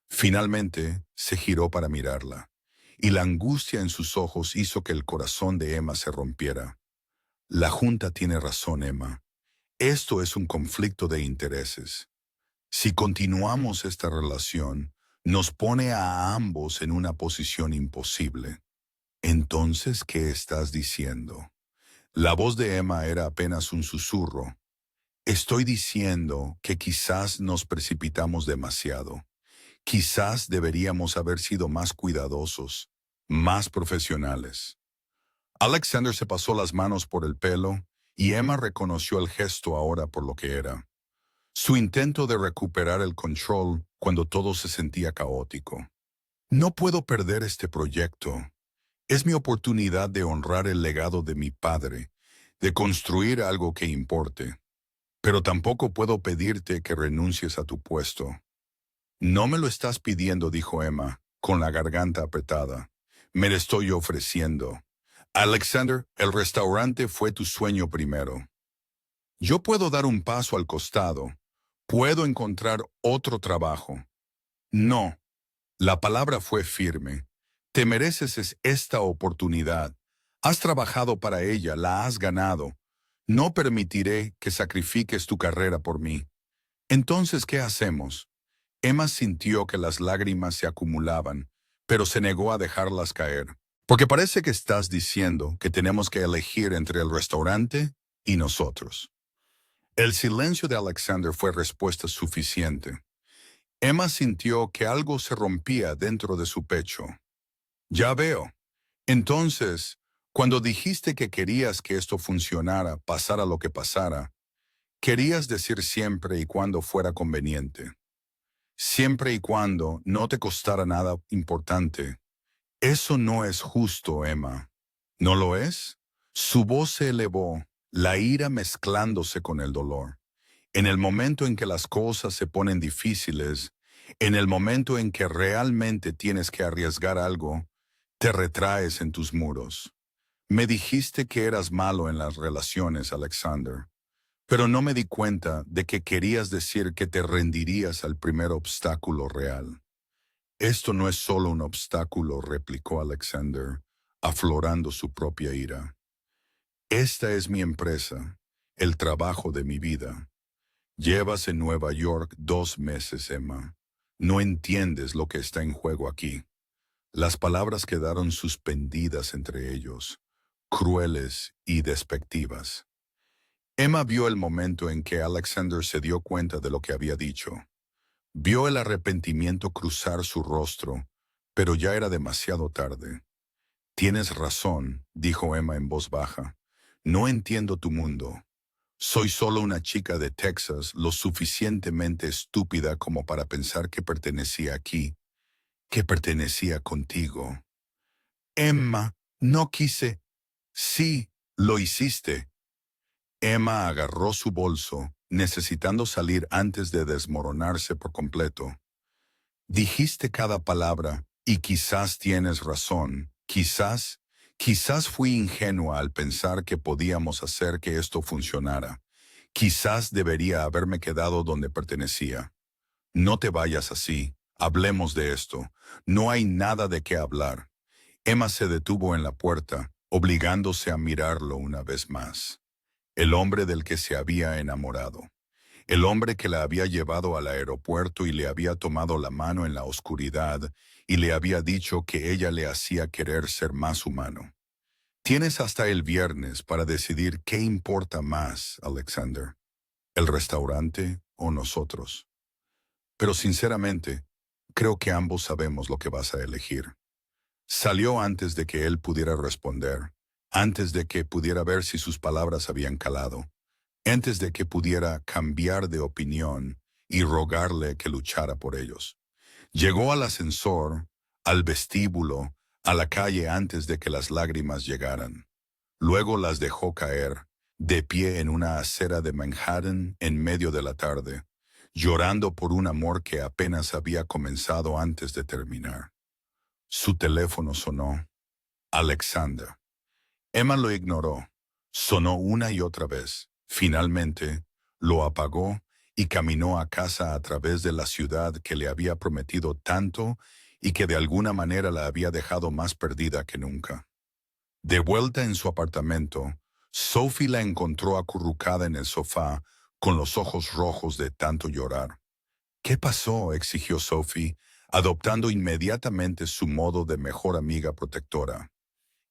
Finalmente, se giró para mirarla, y la angustia en sus ojos hizo que el corazón de Emma se rompiera. La Junta tiene razón, Emma. Esto es un conflicto de intereses. Si continuamos esta relación, nos pone a ambos en una posición imposible. Entonces, ¿qué estás diciendo? La voz de Emma era apenas un susurro. Estoy diciendo que quizás nos precipitamos demasiado. Quizás deberíamos haber sido más cuidadosos, más profesionales. Alexander se pasó las manos por el pelo y Emma reconoció el gesto ahora por lo que era. Su intento de recuperar el control cuando todo se sentía caótico. No puedo perder este proyecto. Es mi oportunidad de honrar el legado de mi padre, de construir algo que importe. Pero tampoco puedo pedirte que renuncies a tu puesto. No me lo estás pidiendo, dijo Emma, con la garganta apretada. Me lo estoy ofreciendo. Alexander, el restaurante fue tu sueño primero. Yo puedo dar un paso al costado. Puedo encontrar otro trabajo. No. La palabra fue firme. Te mereces esta oportunidad. Has trabajado para ella, la has ganado. No permitiré que sacrifiques tu carrera por mí. Entonces, ¿qué hacemos? Emma sintió que las lágrimas se acumulaban, pero se negó a dejarlas caer. Porque parece que estás diciendo que tenemos que elegir entre el restaurante y nosotros. El silencio de Alexander fue respuesta suficiente. Emma sintió que algo se rompía dentro de su pecho. Ya veo. Entonces, cuando dijiste que querías que esto funcionara, pasara lo que pasara, querías decir siempre y cuando fuera conveniente. Siempre y cuando no te costara nada importante. Eso no es justo, Emma. ¿No lo es? Su voz se elevó, la ira mezclándose con el dolor. En el momento en que las cosas se ponen difíciles, en el momento en que realmente tienes que arriesgar algo, te retraes en tus muros. Me dijiste que eras malo en las relaciones, Alexander, pero no me di cuenta de que querías decir que te rendirías al primer obstáculo real. Esto no es solo un obstáculo, replicó Alexander, aflorando su propia ira. Esta es mi empresa, el trabajo de mi vida. Llevas en Nueva York 2 meses, Emma. No entiendes lo que está en juego aquí. Las palabras quedaron suspendidas entre ellos, crueles y despectivas. Emma vio el momento en que Alexander se dio cuenta de lo que había dicho. Vio el arrepentimiento cruzar su rostro, pero ya era demasiado tarde. Tienes razón, dijo Emma en voz baja. No entiendo tu mundo. Soy solo una chica de Texas lo suficientemente estúpida como para pensar que pertenecía aquí, que pertenecía contigo. Emma, no quise. Sí, lo hiciste. Emma agarró su bolso, necesitando salir antes de desmoronarse por completo. Dijiste cada palabra, y quizás tienes razón. Quizás fui ingenua al pensar que podíamos hacer que esto funcionara. Quizás debería haberme quedado donde pertenecía. No te vayas así. Hablemos de esto. No hay nada de qué hablar. Emma se detuvo en la puerta, obligándose a mirarlo una vez más. El hombre del que se había enamorado. El hombre que la había llevado al aeropuerto y le había tomado la mano en la oscuridad y le había dicho que ella le hacía querer ser más humano. Tienes hasta el viernes para decidir qué importa más, Alexander, el restaurante o nosotros. Pero sinceramente, creo que ambos sabemos lo que vas a elegir. Salió antes de que él pudiera responder, antes de que pudiera ver si sus palabras habían calado, antes de que pudiera cambiar de opinión y rogarle que luchara por ellos. Llegó al ascensor, al vestíbulo, a la calle antes de que las lágrimas llegaran. Luego las dejó caer, de pie en una acera de Manhattan en medio de la tarde, llorando por un amor que apenas había comenzado antes de terminar. Su teléfono sonó. Alexander. Emma lo ignoró. Sonó una y otra vez. Finalmente, lo apagó y caminó a casa a través de la ciudad que le había prometido tanto y que de alguna manera la había dejado más perdida que nunca. De vuelta en su apartamento, Sophie la encontró acurrucada en el sofá, con los ojos rojos de tanto llorar. ¿Qué pasó?, exigió Sophie, adoptando inmediatamente su modo de mejor amiga protectora.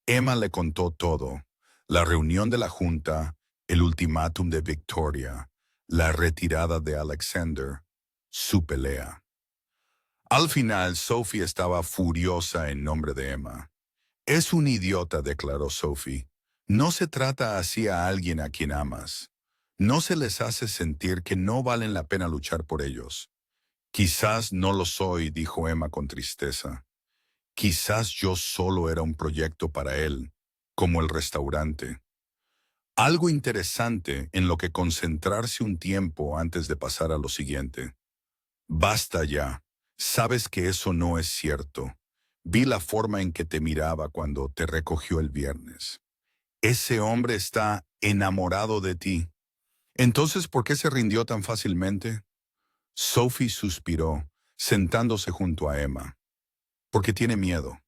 Emma le contó todo: la reunión de la junta, el ultimátum de Victoria, la retirada de Alexander, su pelea. Al final, Sophie estaba furiosa en nombre de Emma. Es un idiota, declaró Sophie. No se trata así a alguien a quien amas. No se les hace sentir que no valen la pena luchar por ellos. Quizás no lo soy, dijo Emma con tristeza. Quizás yo solo era un proyecto para él, como el restaurante. Algo interesante en lo que concentrarse un tiempo antes de pasar a lo siguiente. Basta ya. Sabes que eso no es cierto. Vi la forma en que te miraba cuando te recogió el viernes. Ese hombre está enamorado de ti. Entonces, ¿por qué se rindió tan fácilmente? Sophie suspiró, sentándose junto a Emma. Porque tiene miedo.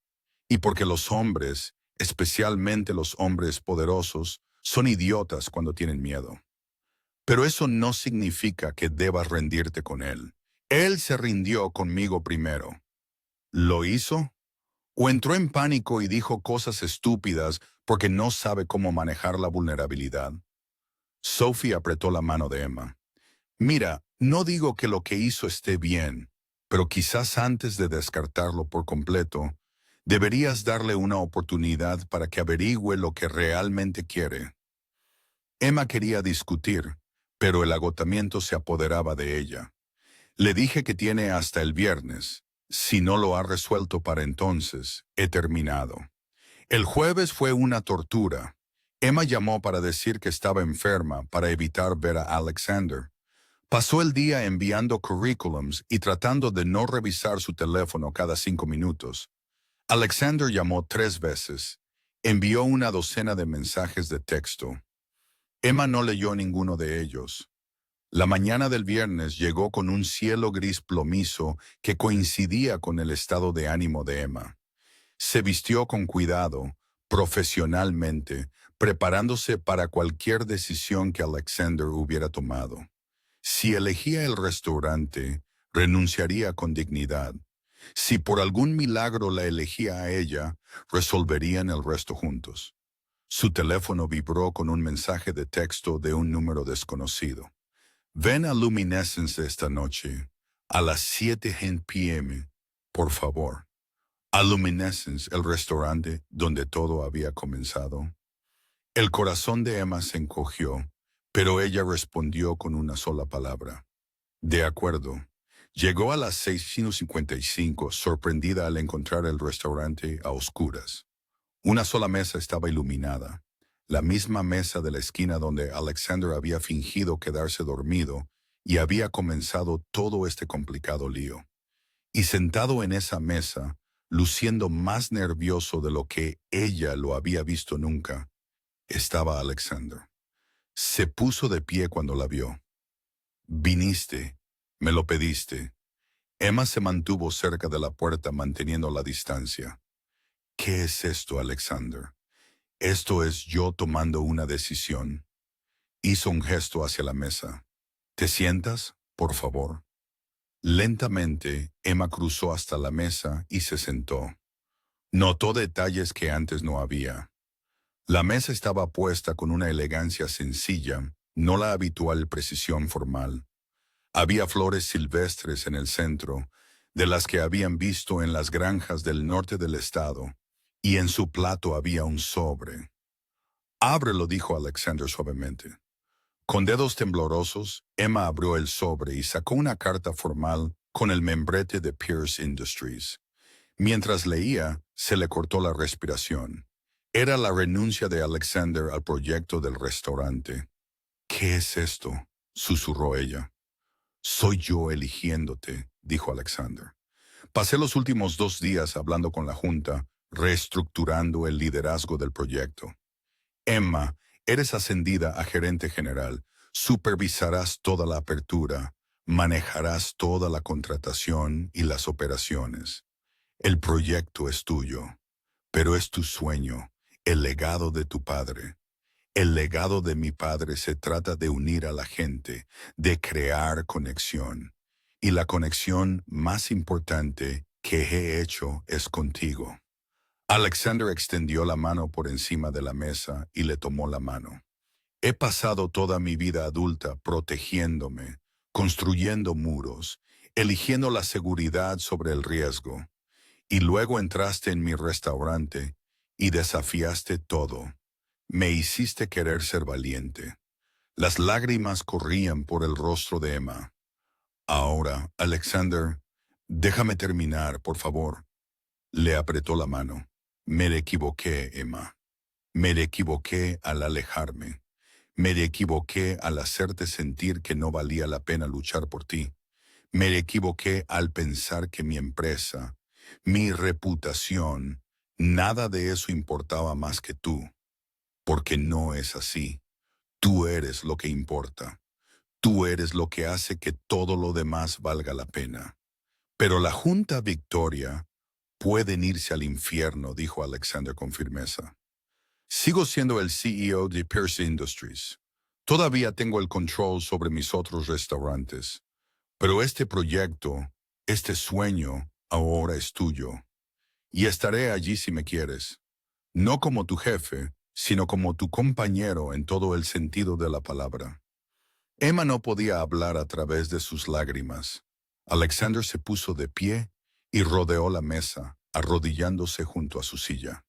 Y porque los hombres, especialmente los hombres poderosos, son idiotas cuando tienen miedo. Pero eso no significa que debas rendirte con él. Él se rindió conmigo primero. ¿Lo hizo? ¿O entró en pánico y dijo cosas estúpidas porque no sabe cómo manejar la vulnerabilidad? Sophie apretó la mano de Emma. Mira, no digo que lo que hizo esté bien, pero quizás antes de descartarlo por completo, deberías darle una oportunidad para que averigüe lo que realmente quiere. Emma quería discutir, pero el agotamiento se apoderaba de ella. Le dije que tiene hasta el viernes. Si no lo ha resuelto para entonces, he terminado. El jueves fue una tortura. Emma llamó para decir que estaba enferma para evitar ver a Alexander. Pasó el día enviando currículums y tratando de no revisar su teléfono cada 5 minutos. Alexander llamó 3 veces. Envió una docena de mensajes de texto. Emma no leyó ninguno de ellos. La mañana del viernes llegó con un cielo gris plomizo que coincidía con el estado de ánimo de Emma. Se vistió con cuidado, profesionalmente, preparándose para cualquier decisión que Alexander hubiera tomado. Si elegía el restaurante, renunciaría con dignidad. Si por algún milagro la elegía a ella, resolverían el resto juntos. Su teléfono vibró con un mensaje de texto de un número desconocido. Ven a Luminescence esta noche, a las 7 p.m., por favor. A Luminescence, el restaurante donde todo había comenzado. El corazón de Emma se encogió, pero ella respondió con una sola palabra. De acuerdo. Llegó a las 6:55, sorprendida al encontrar el restaurante a oscuras. Una sola mesa estaba iluminada. la misma mesa de la esquina donde Alexander había fingido quedarse dormido y había comenzado todo este complicado lío. Y sentado en esa mesa, luciendo más nervioso de lo que ella lo había visto nunca, estaba Alexander. Se puso de pie cuando la vio. Viniste, me lo pediste. Emma se mantuvo cerca de la puerta manteniendo la distancia. ¿Qué es esto, Alexander? Esto es yo tomando una decisión. Hizo un gesto hacia la mesa. ¿Te sientas, por favor? Lentamente, Emma cruzó hasta la mesa y se sentó. Notó detalles que antes no había. La mesa estaba puesta con una elegancia sencilla, no la habitual precisión formal. Había flores silvestres en el centro, de las que habían visto en las granjas del norte del estado, y en su plato había un sobre. Ábrelo, dijo Alexander suavemente. Con dedos temblorosos, Emma abrió el sobre y sacó una carta formal con el membrete de Pierce Industries. Mientras leía, se le cortó la respiración. Era la renuncia de Alexander al proyecto del restaurante. ¿Qué es esto?, susurró ella. Soy yo eligiéndote, dijo Alexander. Pasé los últimos 2 días hablando con la Junta, reestructurando el liderazgo del proyecto. Emma, eres ascendida a gerente general, supervisarás toda la apertura, manejarás toda la contratación y las operaciones. El proyecto es tuyo, pero es tu sueño, el legado de tu padre. El legado de mi padre se trata de unir a la gente, de crear conexión. Y la conexión más importante que he hecho es contigo. Alexander extendió la mano por encima de la mesa y le tomó la mano. He pasado toda mi vida adulta protegiéndome, construyendo muros, eligiendo la seguridad sobre el riesgo. Y luego entraste en mi restaurante y desafiaste todo. Me hiciste querer ser valiente. Las lágrimas corrían por el rostro de Emma. Ahora, Alexander, déjame terminar, por favor. Le apretó la mano. Me equivoqué, Emma. Me equivoqué al alejarme. Me equivoqué al hacerte sentir que no valía la pena luchar por ti. Me equivoqué al pensar que mi empresa, mi reputación, nada de eso importaba más que tú. Porque no es así. Tú eres lo que importa. Tú eres lo que hace que todo lo demás valga la pena. Pero la Junta Victoria pueden irse al infierno, dijo Alexander con firmeza. Sigo siendo el CEO de Pierce Industries. Todavía tengo el control sobre mis otros restaurantes. Pero este proyecto, este sueño, ahora es tuyo. Y estaré allí si me quieres. No como tu jefe, sino como tu compañero en todo el sentido de la palabra. Emma no podía hablar a través de sus lágrimas. Alexander se puso de pie y rodeó la mesa, arrodillándose junto a su silla.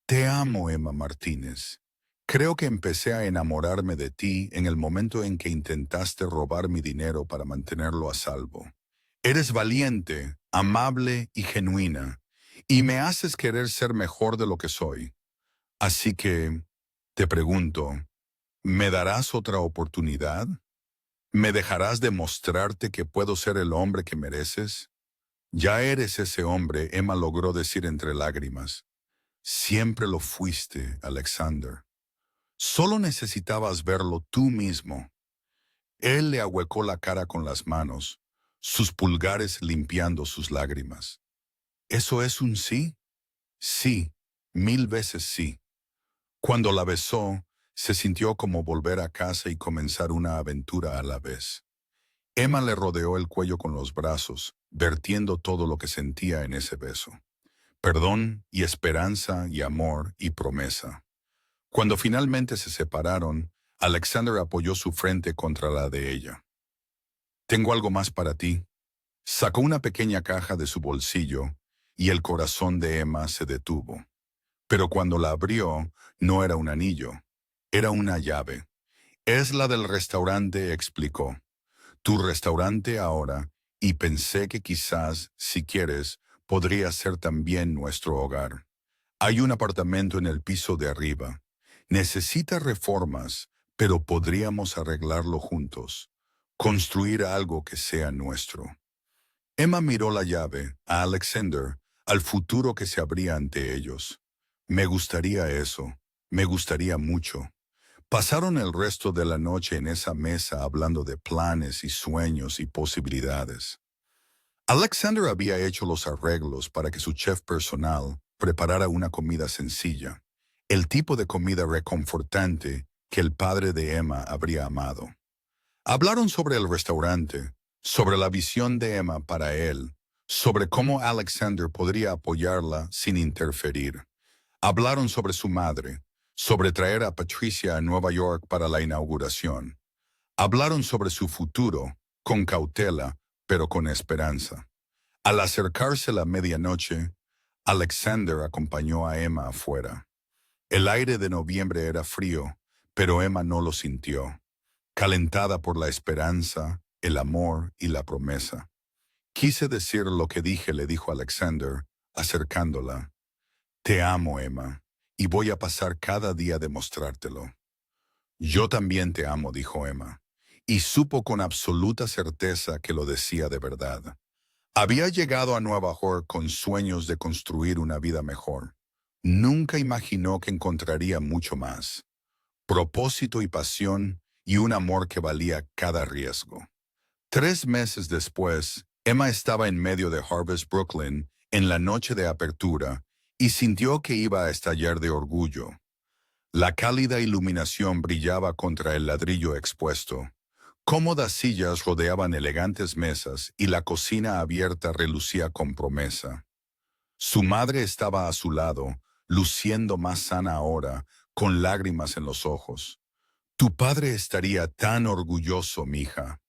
Te amo, Emma Martínez. Creo que empecé a enamorarme de ti en el momento en que intentaste robar mi dinero para mantenerlo a salvo. Eres valiente, amable y genuina, y me haces querer ser mejor de lo que soy. Así que, te pregunto, ¿me darás otra oportunidad? ¿Me dejarás demostrarte que puedo ser el hombre que mereces? Ya eres ese hombre, Emma logró decir entre lágrimas. Siempre lo fuiste, Alexander. Solo necesitabas verlo tú mismo. Él le ahuecó la cara con las manos, sus pulgares limpiando sus lágrimas. ¿Eso es un sí? Sí, 1000 veces sí. Cuando la besó, se sintió como volver a casa y comenzar una aventura a la vez. Emma le rodeó el cuello con los brazos, vertiendo todo lo que sentía en ese beso. Perdón y esperanza y amor y promesa. Cuando finalmente se separaron, Alexander apoyó su frente contra la de ella. Tengo algo más para ti. Sacó una pequeña caja de su bolsillo y el corazón de Emma se detuvo. Pero cuando la abrió, no era un anillo, era una llave. Es la del restaurante, explicó. Tu restaurante ahora, y pensé que quizás, si quieres, podría ser también nuestro hogar. Hay un apartamento en el piso de arriba. Necesita reformas, pero podríamos arreglarlo juntos. Construir algo que sea nuestro. Emma miró la llave, a Alexander, al futuro que se abría ante ellos. Me gustaría eso, me gustaría mucho. Pasaron el resto de la noche en esa mesa hablando de planes y sueños y posibilidades. Alexander había hecho los arreglos para que su chef personal preparara una comida sencilla, el tipo de comida reconfortante que el padre de Emma habría amado. Hablaron sobre el restaurante, sobre la visión de Emma para él, sobre cómo Alexander podría apoyarla sin interferir. Hablaron sobre su madre, sobre traer a Patricia a Nueva York para la inauguración. Hablaron sobre su futuro, con cautela, pero con esperanza. Al acercarse la medianoche, Alexander acompañó a Emma afuera. El aire de noviembre era frío, pero Emma no lo sintió, calentada por la esperanza, el amor y la promesa. Quise decir lo que dije, le dijo Alexander, acercándola. Te amo, Emma, y voy a pasar cada día a demostrártelo. Yo también te amo, dijo Emma, y supo con absoluta certeza que lo decía de verdad. Había llegado a Nueva York con sueños de construir una vida mejor. Nunca imaginó que encontraría mucho más. Propósito y pasión y un amor que valía cada riesgo. 3 meses después, Emma estaba en medio de Harvest Brooklyn en la noche de apertura y sintió que iba a estallar de orgullo. La cálida iluminación brillaba contra el ladrillo expuesto. Cómodas sillas rodeaban elegantes mesas y la cocina abierta relucía con promesa. Su madre estaba a su lado, luciendo más sana ahora, con lágrimas en los ojos. Tu padre estaría tan orgulloso, mija.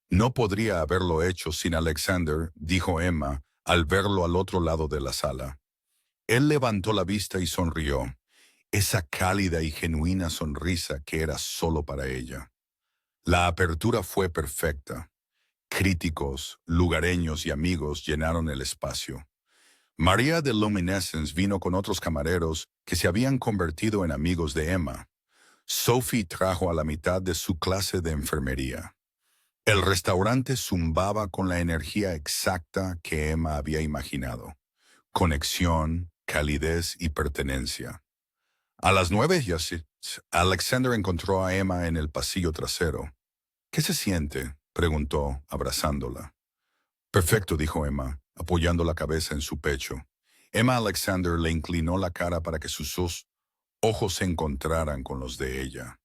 No podría haberlo hecho sin Alexander, dijo Emma, al verlo al otro lado de la sala. Él levantó la vista y sonrió, esa cálida y genuina sonrisa que era solo para ella. La apertura fue perfecta. Críticos, lugareños y amigos llenaron el espacio. María de Luminescence vino con otros camareros que se habían convertido en amigos de Emma. Sophie trajo a la mitad de su clase de enfermería. El restaurante zumbaba con la energía exacta que Emma había imaginado. Conexión, calidez y pertenencia. A las 9 ya sí, Alexander encontró a Emma en el pasillo trasero. ¿Qué se siente?, preguntó, abrazándola. Perfecto, dijo Emma, apoyando la cabeza en su pecho. Emma Alexander le inclinó la cara para que sus ojos se encontraran con los de ella.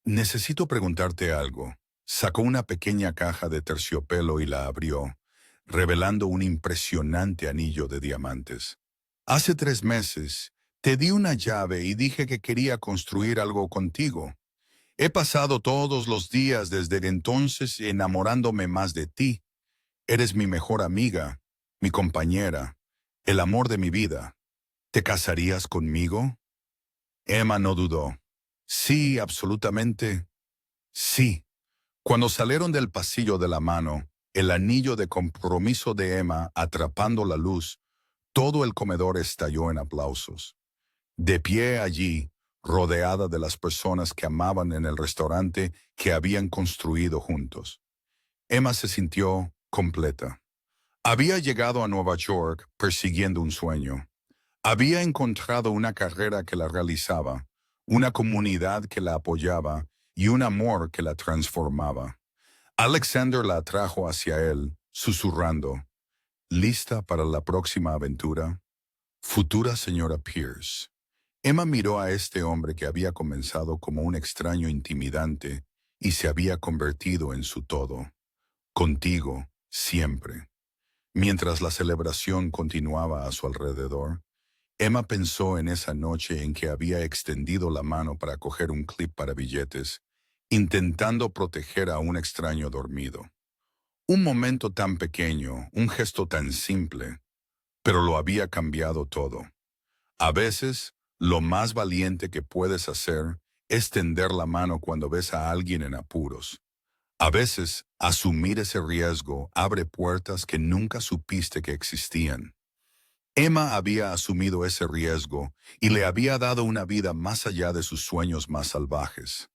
Necesito preguntarte algo. Sacó una pequeña caja de terciopelo y la abrió, revelando un impresionante anillo de diamantes. Hace 3 meses, te di una llave y dije que quería construir algo contigo. He pasado todos los días desde entonces enamorándome más de ti. Eres mi mejor amiga, mi compañera, el amor de mi vida. ¿Te casarías conmigo? Emma no dudó. Sí, absolutamente. Sí. Cuando salieron del pasillo de la mano, el anillo de compromiso de Emma atrapando la luz, todo el comedor estalló en aplausos. De pie allí, rodeada de las personas que amaban en el restaurante que habían construido juntos. Emma se sintió completa. Había llegado a Nueva York persiguiendo un sueño. Había encontrado una carrera que la realizaba, una comunidad que la apoyaba y un amor que la transformaba. Alexander la atrajo hacia él, susurrando, ¿lista para la próxima aventura? Futura señora Pierce. Emma miró a este hombre que había comenzado como un extraño intimidante y se había convertido en su todo. Contigo, siempre. Mientras la celebración continuaba a su alrededor, Emma pensó en esa noche en que había extendido la mano para coger un clip para billetes, intentando proteger a un extraño dormido. Un momento tan pequeño, un gesto tan simple, pero lo había cambiado todo. A veces, lo más valiente que puedes hacer es tender la mano cuando ves a alguien en apuros. A veces, asumir ese riesgo abre puertas que nunca supiste que existían. Emma había asumido ese riesgo y le había dado una vida más allá de sus sueños más salvajes.